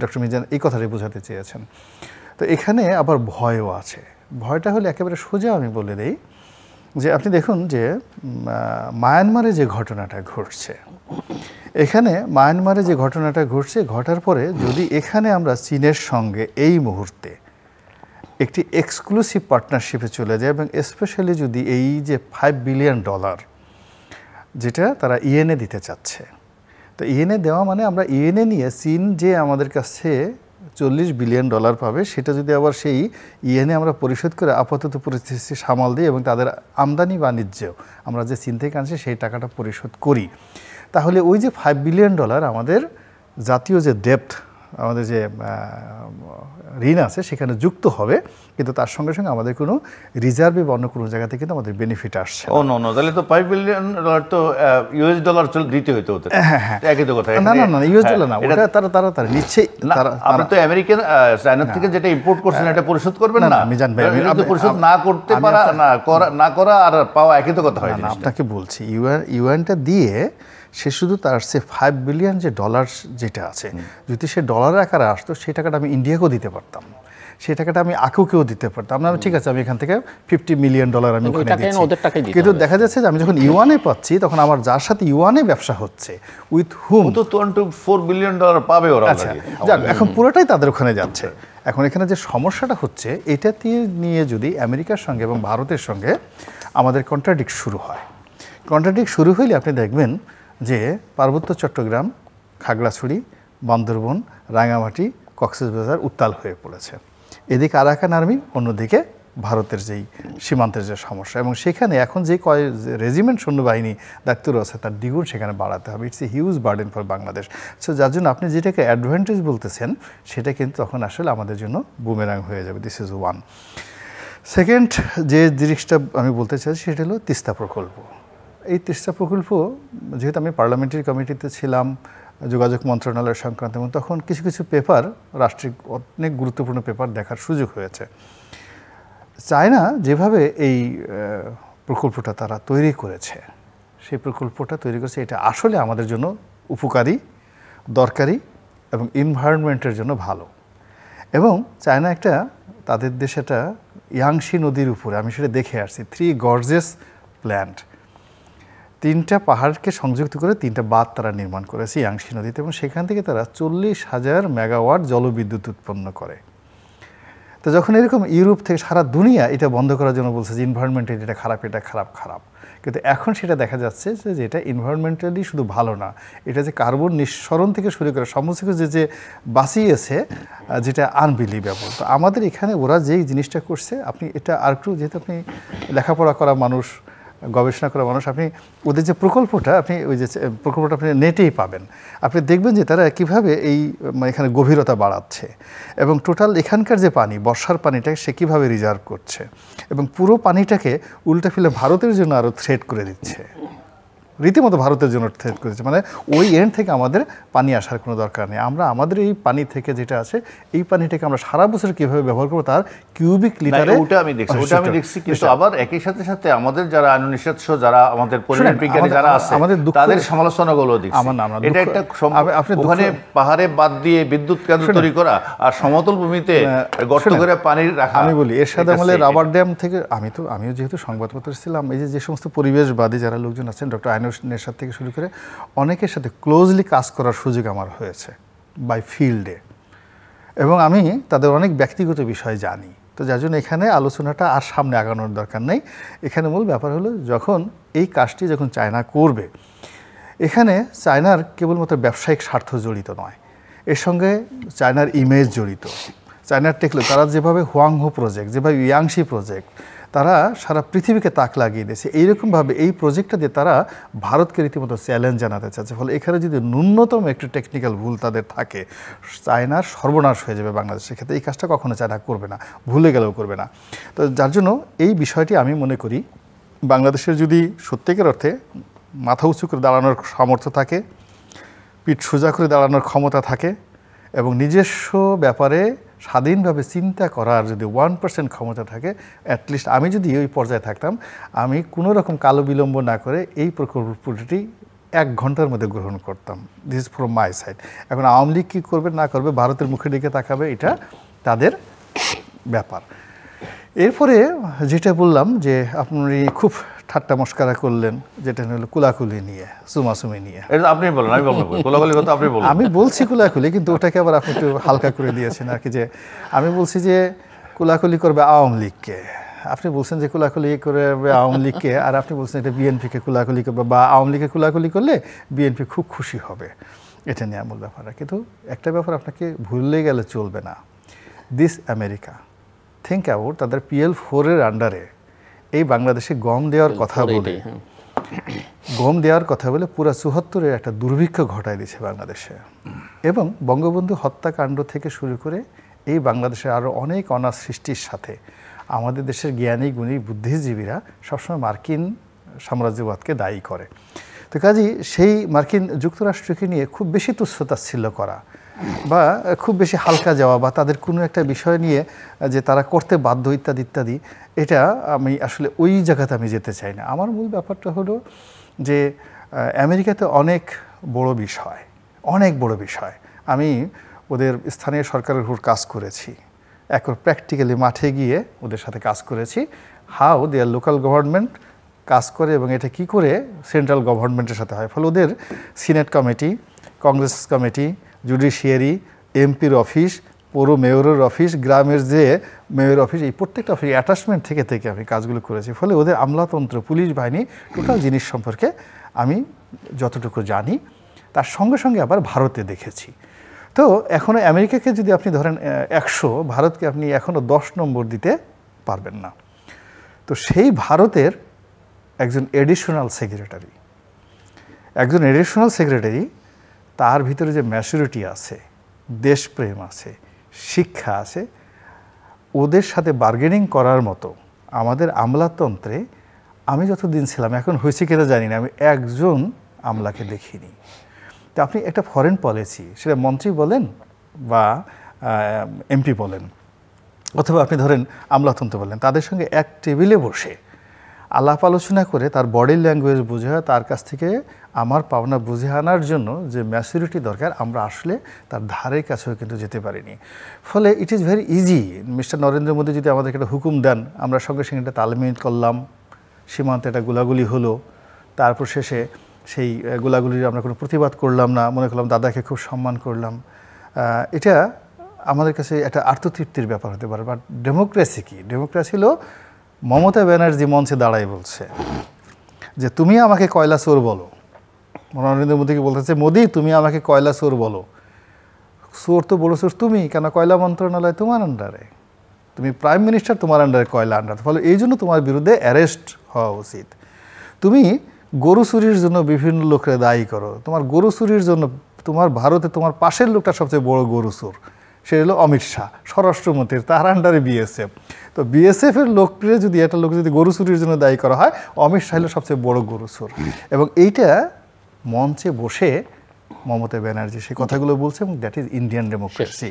doctor Mizan এই কথাটাই বোঝাতে চেয়েছেন। তো এখানে আবার ভয়ও আছে। ভয়টা হলে একেবারে সোজা আমি বলে দেই যে আপনি দেখুন যে মায়ানমারে যে ঘটনাটা ঘটছে, এখানে মায়ানমারে যে ঘটনাটা ঘটছে, ঘটার পরে যদি এখানে আমরা চীনের সঙ্গে এই মুহূর্তে একটি এক্সক্লুসিভ পার্টনারশিপে চলে যায়, এবং স্পেশালি যদি এই যে $5 বিলিয়ন যেটা তারা ইএনএ দিতে চাচ্ছে, তো ইএনএ দেওয়া মানে আমরা ইএনএ নিয়ে চীন যে আমাদের কাছে $40 বিলিয়ন পাবে, সেটা যদি আবার সেই ইএনএ আমরা পরিশোধ করে আপাতত পরিস্থিতি সামাল দিই এবং তাদের আমদানি বাণিজ্যেও আমরা যে চীন থেকে আনছি সেই টাকাটা পরিশোধ করি, তাহলে ওই যে $5 বিলিয়ন আমাদের জাতীয় যে ডেপ্ট, আমাদের যে ঋণ আছে সেখানে যুক্ত হবে, কিন্তু তার সঙ্গে সঙ্গে আমাদের কোনো রিজার্ভে বা অন্য কোনো জায়গা থেকে কিন্তু আমাদের বেনিফিট আসছে। ও নো, তাহলে তো $5 বিলিয়ন তো US ডলার দিতে হইতো ওদের। হ্যাঁ, একই তো কথা। না US ডলার না, ওটা তারা নিশ্চয়ই, আপনি তো আমেরিকান চায়না থেকে যেটা ইম্পোর্ট করছেন এটা পরিশোধ করবেন না। আমি জানবো, আপনি পরিশোধ না করতে পারা, না করা আর পাওয়া একই তো কথা হয় না। আপনাকে বলছি, ইউএনটা দিয়ে সে শুধু তার সে $5 বিলিয়ন যে ডলার যেটা আছে, যদি সে ডলার আকারে আসতো, সেই টাকাটা আমি ইন্ডিয়াকেও দিতে পারতাম। সেই টাকাটা আমি আকুকেও দিতে পারতাম না, ঠিক আছে আমি এখান থেকে $50 মিলিয়ন আমি ওখানে দিচ্ছি, কিন্তু দেখা যাচ্ছে যে আমি যখন ইউয়ানে পাচ্ছি তখন আমার যার সাথে ইউয়ানে ব্যবসা হচ্ছে উইথ হুম তো $4 বিলিয়ন পাবে ওরা। আচ্ছা যাক, এখন পুরোটাই তাদের ওখানে যাচ্ছে। এখন এখানে যে সমস্যাটা হচ্ছে এটা নিয়ে যদি আমেরিকার সঙ্গে এবং ভারতের সঙ্গে আমাদের কন্ট্রাডিক্ট শুরু হয়, কন্ট্রাডিক্ট শুরু হইলে আপনি দেখবেন যে পার্বত্য চট্টগ্রাম, খাগড়াছড়ি, বান্দরবন, রাঙামাটি, কক্সবাজার উত্তাল হয়ে পড়েছে। এদিকে আরাকান আর্মি, অন্যদিকে ভারতের যেই সীমান্তের যে সমস্যা, এবং সেখানে এখন যে রেজিমেন্ট সৈন্যবাহিনী দায়িত্ব রয়েছে তার দ্বিগুণ সেখানে বাড়াতে হবে। It's a huge burden for Bangladesh. So যার জন্য আপনি যেটাকে অ্যাডভান্টেজ বলতেছেন সেটা কিন্তু তখন আসলে আমাদের জন্য বুমেরাং হয়ে যাবে। This is one. সেকেন্ড যে জিনিসটা আমি বলতে চাইছি সেটা হলো তিস্তা প্রকল্প। এই তিস্তা প্রকল্প যেহেতু আমি পার্লামেন্টারি কমিটিতে ছিলাম যোগাযোগ মন্ত্রণালয় সংক্রান্ত, এবং তখন কিছু কিছু পেপার, রাষ্ট্রিক অনেক গুরুত্বপূর্ণ পেপার দেখার সুযোগ হয়েছে। চায়না যেভাবে এই প্রকল্পটা তারা তৈরি করেছে, সেই প্রকল্পটা তৈরি করেছে এটা আসলে আমাদের জন্য উপকারী, দরকারি এবং এনভায়রনমেন্টের জন্য ভালো। এবং চায়না একটা তাদের দেশে একটা ইয়াংশি নদীর উপরে, আমি সেটা দেখে আসছি, 3 গর্জেস প্ল্যান্ট, 3টা পাহাড়কে সংযুক্ত করে 3টা বাঁধ তারা নির্মাণ করেছে ইয়াংশি নদীতে, এবং সেখান থেকে তারা 40,000 মেগাওয়াট জলবিদ্যুৎ উৎপন্ন করে। তো যখন এরকম ইউরোপ থেকে সারা দুনিয়া এটা বন্ধ করার জন্য বলছে যে এনভায়রনমেন্টালি এটা খারাপ, এটা খারাপ খারাপ, কিন্তু এখন সেটা দেখা যাচ্ছে যে এটা এনভায়রনমেন্টালি শুধু ভালো না, এটা যে কার্বন নিঃসরণ থেকে শুরু করে সমস্ত কিছু যে বাঁচিয়েছে, যেটা আনবিলিভেবল। তো আমাদের এখানে ওরা যেই জিনিসটা করছে, আপনি এটা আর একটু, যেহেতু আপনি লেখাপড়া করা মানুষ, গবেষণা করা মানুষ, আপনি ওদের যে প্রকল্পটা, আপনি ওই যে প্রকল্পটা আপনি নেটেই পাবেন, আপনি দেখবেন যে তারা কীভাবে এই এখানে গভীরতা বাড়াচ্ছে, এবং টোটাল এখানকার যে পানি, বর্ষার পানিটাকে সে কীভাবে রিজার্ভ করছে, এবং পুরো পানিটাকে উল্টে ফেলে ভারতের জন্য আরও থ্রেট করে দিচ্ছে, রীতিমতো ভারতের জন্য থ্রেট করেছে। মানে ওই এন্ড থেকে আমাদের পানি আসার কোনো দরকার নেই, আমরা আমাদের এই পানি থেকে যেটা আছে এই পানিটাকে আমরা সারা বছর কীভাবে ব্যবহার করবো তার কিউবিক লিটারে, ওটা আমি দেখছি। কিন্তু আবার একই সাথে সাথে আমাদের যারা আইননিষ্ঠ, যারা আমাদের পরিবেশ বিজ্ঞানী যারা আছে, তাদের সমালোচনাগুলো দেখছি। এটা একটা ওখানে পাহাড়ে বাদ দিয়ে বিদ্যুৎ কেন্দ্র তৈরি করা আর সমতল ভূমিতে গর্ত করে পানি রাখা। আমি বলি এরশাদ আমলে রাবার ড্যাম থেকে, আমিও যেহেতু সংবাদপত্র ছিলাম, এই যে সমস্ত পরিবেশবাদী যারা লোকজন আছেন, ডক্টর নেশাদ থেকে শুরু করে অনেকের সাথে ক্লোজলি কাজ করার সুযোগ আমার হয়েছে বাই ফিল্ডে, এবং আমি তাদের অনেক ব্যক্তিগত বিষয় জানি। তো যার জন্য এখানে আলোচনাটা আর সামনে আগানোর দরকার নেই। এখানে মূল ব্যাপার হলো যখন এই কাজটি যখন চায়না করবে, এখানে চায়নার কেবলমাত্র ব্যবসায়িক স্বার্থ জড়িত নয়, এর সঙ্গে চায়নার ইমেজ জড়িত, চায়নার টেকনোলজি, তারা যেভাবে হুয়াংহো প্রজেক্ট, যেভাবে ইয়াংশি প্রজেক্ট, তারা সারা পৃথিবীকে তাক লাগিয়ে দিয়েছে। এইরকমভাবে এই প্রজেক্টটা দিয়ে তারা ভারতকে রীতিমতো চ্যালেঞ্জ জানাতে চাচ্ছে। ফলে এখানে যদি ন্যূনতম একটু টেকনিক্যাল ভুল তাদের থাকে, চায়নার সর্বনাশ হয়ে যাবে বাংলাদেশের ক্ষেত্রে। এই কাজটা কখনো চায়না করবে না, ভুলে গেলেও করবে না। তো যার জন্য এই বিষয়টি আমি মনে করি বাংলাদেশের যদি সত্যিকার অর্থে মাথা উঁচু করে দাঁড়ানোর সামর্থ্য থাকে, পিঠ সোজা করে দাঁড়ানোর ক্ষমতা থাকে, এবং নিজস্ব ব্যাপারে স্বাধীনভাবে চিন্তা করার যদি 1% ক্ষমতা থাকে, অ্যাটলিস্ট আমি যদি ওই পর্যায়ে থাকতাম, আমি কোনো রকম কালো বিলম্ব না করে এই প্রকল্পটি 1 ঘন্টার মধ্যে গ্রহণ করতাম। This is from my side. এখন আওয়ামী লীগ কী করবে না করবে, ভারতের মুখে দিকে তাকাবে, এটা তাদের ব্যাপার। এরপরে যেটা বললাম যে আপনি খুব ঠাট্টা মস্কারা করলেন, যেটা হলো কুলাকুলি নিয়ে, সুমাসুমি নিয়ে। এটা আপনি বলেন, আমি বলবো কুলাকুলি কথা আপনি বলুন। আমি বলছি কুলাকুলি, কিন্তু ওটাকে আবার আপনি একটু হালকা করে দিয়েছেন আর কি, যে আমি বলছি যে কুলাকুলি করবে আওয়ামী লীগকে, আপনি বলছেন যে কুলাকুলি করবে আওয়ামী লীগকে, আর আপনি বলছেন এটা বিএনপিকে কুলাকুলি করবে, বা আওয়ামী লীগকে কুলাকুলি করলে বিএনপি খুব খুশি হবে, এটা নিয়ে মূল ব্যাপার। কিন্তু একটা ব্যাপার আপনাকে ভুললে গেলে চলবে না, দিস আমেরিকা থিঙ্ক অ্যাবাউট তাদের PL4-এর আন্ডারে এই বাংলাদেশে গম দেওয়ার কথা বলে, গম দেওয়ার কথা বলে পুরা 74-এর একটা দুর্ভিক্ষ ঘটায় দিয়েছে বাংলাদেশে, এবং বঙ্গবন্ধু হত্যাকাণ্ড থেকে শুরু করে এই বাংলাদেশের আরও অনেক অনার সৃষ্টির সাথে আমাদের দেশের জ্ঞানী গুণী বুদ্ধিজীবীরা সবসময় মার্কিন সাম্রাজ্যবাদকে দায়ী করে। তো কাজেই সেই মার্কিন যুক্তরাষ্ট্রকে নিয়ে খুব বেশি তুচ্ছতাচ্ছিল্য করা, বা খুব বেশি হালকা যাওয়া, বা তাদের কোনো একটা বিষয় নিয়ে যে তারা করতে বাধ্য ইত্যাদি ইত্যাদি, এটা আমি আসলে ওই জায়গাতে আমি যেতে চাই না। আমার মূল ব্যাপারটা হলো যে আমেরিকাতে অনেক বড় বিষয়, অনেক বড় বিষয়। আমি ওদের স্থানীয় সরকারের উপর কাজ করেছি, একবার প্র্যাকটিক্যালি মাঠে গিয়ে ওদের সাথে কাজ করেছি, হাউ দেয়ার লোকাল গভর্নমেন্ট কাজ করে এবং এটা কি করে সেন্ট্রাল গভর্নমেন্টের সাথে হয়। ফলে ওদের senate committee, Congress committee, judiciary, এমপির অফিস, পৌর মেয়রের অফিস, গ্রামের যে মেয়র অফিস, এই প্রত্যেকটা অফিস অ্যাটাচমেন্ট থেকে আমি কাজগুলো করেছি। ফলে ওদের আমলাতন্ত্র, পুলিশ বাহিনী, টোটাল জিনিস সম্পর্কে আমি যতটুকু জানি, তার সঙ্গে সঙ্গে আবার ভারতে দেখেছি। তো এখনও আমেরিকাকে যদি আপনি ধরেন 100, ভারতকে আপনি এখনও 10 নম্বর দিতে পারবেন না। তো সেই ভারতের একজন এডিশনাল সেক্রেটারি, তার ভিতরে যে ম্যাচুরিটি আছে, দেশপ্রেম আছে, শিক্ষা আছে, ওদের সাথে বার্গেনিং করার মতো আমাদের আমলাতন্ত্রে আমি যতদিন ছিলাম, এখন হয়েছে কিনা জানি না, আমি একজন আমলাকে দেখিনি। তো আপনি একটা ফরেন পলিসি, সেটা মন্ত্রী বলেন বা এমপি বলেন, অথবা আপনি ধরেন আমলাতন্ত্র বলেন, তাদের সঙ্গে এক টেবিলে বসে আলাপ আলোচনা করে তার বডি ল্যাঙ্গুয়েজ বুঝে, তার কাছ থেকে আমার পাওনা বুঝে আনার জন্য যে ম্যাচুরিটি দরকার, আমরা আসলে তার ধারের কাছেও কিন্তু যেতে পারিনি। ফলে it is very easy. Mister Narendra Modi যদি আমাদেরকে একটা হুকুম দেন, আমরা সঙ্গে সঙ্গে একটা তালমেল করলাম, সীমান্তে একটা গোলাগুলি হলো, তারপর শেষে সেই গোলাগুলির আমরা কোনো প্রতিবাদ করলাম না, মনে করলাম দাদাকে খুব সম্মান করলাম, এটা আমাদের কাছে একটা আত্মতৃপ্তির ব্যাপার হতে পারে। বাট ডেমোক্রেসি কি? ডেমোক্রেসি হলো মমতা ব্যানার্জি মঞ্চে দাঁড়ায় বলছে যে তুমি আমাকে কয়লা চোর বলো। নরেন্দ্র মোদীকে বলতেছে, মোদী তুমি আমাকে কয়লা চোর বলো। চোর তো বড় চোর তুমি, কেন কয়লা মন্ত্রণালয় তোমার আন্ডারে, তুমি প্রাইম মিনিস্টার, তোমার আন্ডারে কয়লা আন্ডার। ফলে এই জন্য তোমার বিরুদ্ধে অ্যারেস্ট হওয়া উচিত। তুমি গরু চুরির জন্য বিভিন্ন লোককে দায়ী করো, তোমার গরু চুরির জন্য তোমার ভারতে তোমার পাশের লোকটা সবচেয়ে বড় গরু চোর, সে হলো অমিত শাহ, স্বরাষ্ট্রমন্ত্রীর, তার আন্ডারে বিএসএফ। তো বিএসএফের লোককে যদি একটা লোক যদি গরু চুরির জন্য দায়ী করা হয়, অমিত শাহ হলো সবচেয়ে বড় গরু চোর। এবং এইটা মঞ্চে বসে মমতা ব্যানার্জি সেই কথাগুলো বলছে, এবং দ্যাট ইজ ইন্ডিয়ান ডেমোক্রেসি।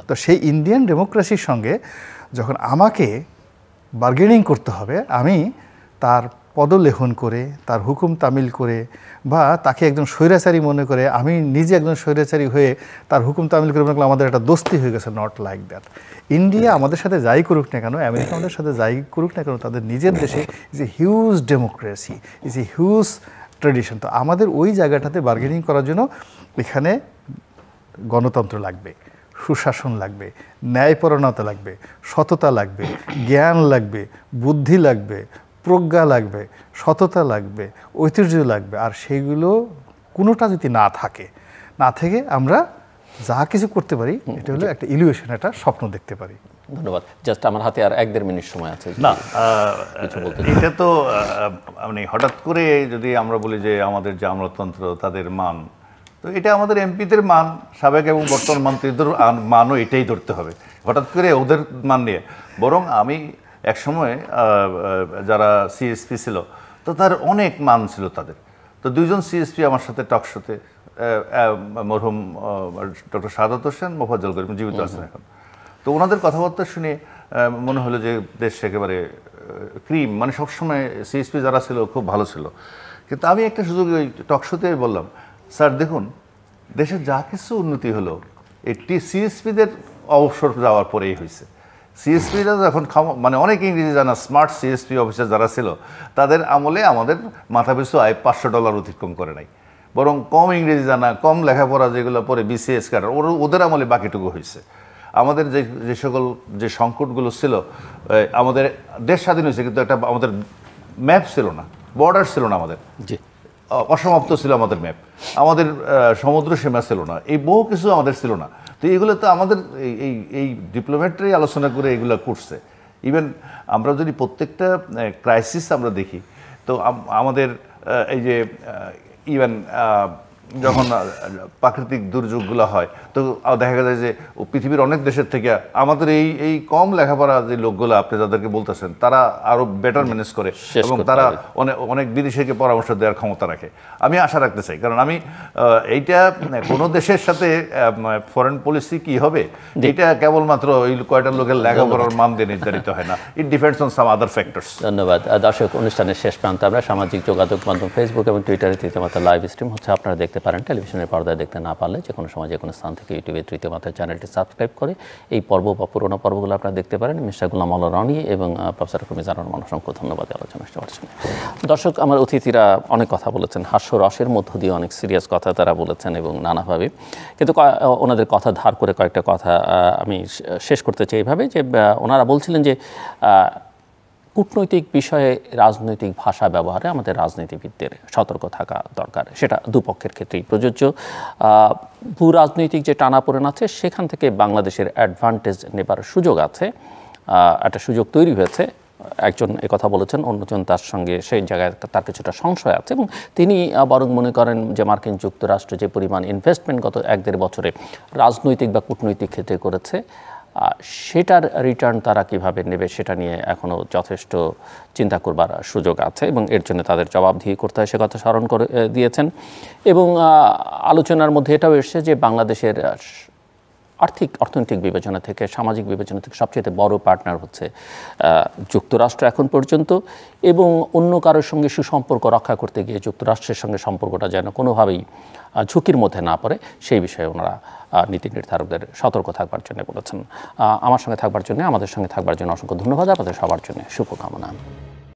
তো সেই ইন্ডিয়ান ডেমোক্রেসির সঙ্গে যখন আমাকে বার্গেনিং করতে হবে, আমি তার পদলেখন করে, তার হুকুম তামিল করে, বা তাকে একজন স্বৈরাচারী মনে করে আমি নিজে একজন স্বৈরাচারী হয়ে তার হুকুম তামিল করে মনে করলাম আমাদের একটা দোস্তি হয়ে গেছে, নট লাইক দ্যাট। ইন্ডিয়া আমাদের সাথে যাই করুক না কেন, আমেরিকা আমাদের সাথে যাই করুক না কেন, তাদের নিজের দেশে is a huge democracy, is a huge tradition. তো আমাদের ওই জায়গাটাতে বার্গেনিং করার জন্য এখানে গণতন্ত্র লাগবে, সুশাসন লাগবে, ন্যায়পরায়ণতা লাগবে, সততা লাগবে, জ্ঞান লাগবে, বুদ্ধি লাগবে, প্রজ্ঞা লাগবে, সততা লাগবে, ঐতিহ্য লাগবে। আর সেইগুলো কোনোটা যদি না থেকে আমরা যা কিছু করতে পারি, এটা হলো একটা ইলিউশন, একটা স্বপ্ন দেখতে পারি। ধন্যবাদ। জাস্ট আমার হাতে আর 1-1.5 মিনিট সময় আছে। না, এটা তো মানে হঠাৎ করে যদি আমরা বলি যে আমাদের যে আমলাতন্ত্র, তাদের মান, তো এটা আমাদের এমপিদের মান, সাবেক এবং বর্তমান মন্ত্রীদের মানও এটাই ধরতে হবে, হঠাৎ করে ওদের মান নিয়ে। বরং আমি একসময় যারা সিএসপি ছিল, তো তার অনেক মান ছিল তাদের। তো 2জন সিএসপি আমার সাথে টকশোতে, মরহুম ডক্টর সাদাত হোসেন, মোফাজ্জল করিম জীবিত আছেন এখন। তো ওনাদের কথাবার্তা শুনে মনে হলো যে দেশ একেবারে ক্রিম, মানে সবসময় সিএসপি যারা ছিল খুব ভালো ছিল। কিন্তু আমি একটা সুযোগ ওই টকশোতে বললাম, স্যার দেখুন, দেশের যা কিছু উন্নতি হলো এটি সিএসপিদের অবসর যাওয়ার পরেই হয়েছে। সিএসপিরা যখন মানে অনেক ইংরেজি জানা স্মার্ট সিএসপি অফিসার যারা ছিল, তাদের আমলে আমাদের মাথাপিছু আয় $500 অতিক্রম করে নাই, বরং কম ইংরেজি জানা, কম লেখাপড়া যেগুলো পরে বিসিএস কাটার, ওদের আমলে বাকিটুকু হয়েছে। আমাদের যে সকল যে সংকটগুলো ছিল, আমাদের দেশ স্বাধীন হয়েছে কিন্তু একটা আমাদের ম্যাপ ছিল না, বর্ডার ছিল না, আমাদের অসমাপ্ত ছিল আমাদের ম্যাপ, আমাদের সমুদ্র সীমা ছিল না, এই বহু কিছু আমাদের ছিল না। তো এইগুলো তো আমাদের এই ডিপ্লোম্যাটরাই আলোচনা করে এগুলো করছে। ইভেন আমরা যদি প্রত্যেকটা ক্রাইসিস আমরা দেখি, তো আমাদের এই যে ইভেন যখন প্রাকৃতিক দুর্যোগগুলো হয়, তো দেখা যায় যে পৃথিবীর অনেক দেশের থেকে আমাদের এই কম লেখাপড়া যে লোকগুলো আপনি যাদেরকে বলতেছেন, তারা আরও বেটার ম্যানেজ করে এবং তারা অনেক বিদেশিকে পরামর্শ দেওয়ার ক্ষমতা রাখে। আমি আশা রাখতে চাই, কারণ আমি এইটা কোনো দেশের সাথে ফরেন পলিসি কি হবে, এটা কেবলমাত্র ওই কয়টা লোকের লেখাপড়ার মান দিয়ে নির্ধারিত হয় না, it depends on some other factors. ধন্যবাদ। দর্শক, অনুষ্ঠানের শেষ প্রান্তে আমরা সামাজিক যোগাযোগ মাধ্যম ফেসবুক এবং টুইটারে রীতিমতো লাইভ স্ট্রিম হচ্ছে, আপনারা দেখতে পারেন। টেলিভিশনের পর্দায় দেখতে না পারলে যে কোনো সময় যে কোনো স্থান থেকে ইউটিউবে তৃতীয় মাত্রার চ্যানেলটি সাবস্ক্রাইব করে এই পর্ব বা পুরোনো পর্বগুলো আপনারা দেখতে পারেন। মিস্টার গুলাম আল্লাহ রনি এবং প্রফেসর মিজানুর রহমান, অসংখ্য ধন্যবাদ আলোচনা করছেন। দর্শক, আমার অতিথিরা অনেক কথা বলেছেন, হাস্যরসের মধ্য দিয়ে অনেক সিরিয়াস কথা তারা বলেছেন এবং নানাভাবে, কিন্তু ওনাদের কথা ধার করে কয়েকটা কথা আমি শেষ করতে চাই এইভাবে যে ওনারা বলছিলেন যে কূটনৈতিক বিষয়ে রাজনৈতিক ভাষা ব্যবহারে আমাদের রাজনীতিবিদদের সতর্ক থাকা দরকার। সেটা দুপক্ষের ক্ষেত্রেই প্রযোজ্য। ভূ রাজনৈতিক যে টানাপোড়েন আছে সেখান থেকে বাংলাদেশের অ্যাডভান্টেজ নেবার সুযোগ আছে, একটা সুযোগ তৈরি হয়েছে। একজন কথা বলেছেন, অন্যজন তার সঙ্গে সেই জায়গায় তার কিছুটা সংশয় আছে এবং তিনি বরং মনে করেন যে মার্কিন যুক্তরাষ্ট্র যে পরিমাণ ইনভেস্টমেন্ট গত 1-1.5 বছরে রাজনৈতিক বা কূটনৈতিক ক্ষেত্রে করেছে সেটার রিটার্ন তারা কিভাবে নেবে সেটা নিয়ে এখনও যথেষ্ট চিন্তা করবার সুযোগ আছে এবং এর জন্য তাদের জবাবদিহি করতে হয়, সে কথা স্মরণ করে দিয়েছেন। এবং আলোচনার মধ্যে এটাও এসেছে যে বাংলাদেশের অর্থনৈতিক বিবেচনা থেকে, সামাজিক বিবেচনা থেকে সবচেয়ে বড় পার্টনার হচ্ছে যুক্তরাষ্ট্র এখন পর্যন্ত, এবং অন্য কারোর সঙ্গে সুসম্পর্ক রক্ষা করতে গিয়ে যুক্তরাষ্ট্রের সঙ্গে সম্পর্কটা যেন কোনোভাবেই ঝুঁকির মধ্যে না পড়ে সেই বিষয়ে ওনারা নীতি নির্ধারকদের সতর্ক থাকবার জন্য বলেছেন। আমার সঙ্গে থাকবার জন্য, আমাদের সঙ্গে থাকবার জন্য অসংখ্য ধন্যবাদ। আপনাদের সবার জন্য শুভকামনা।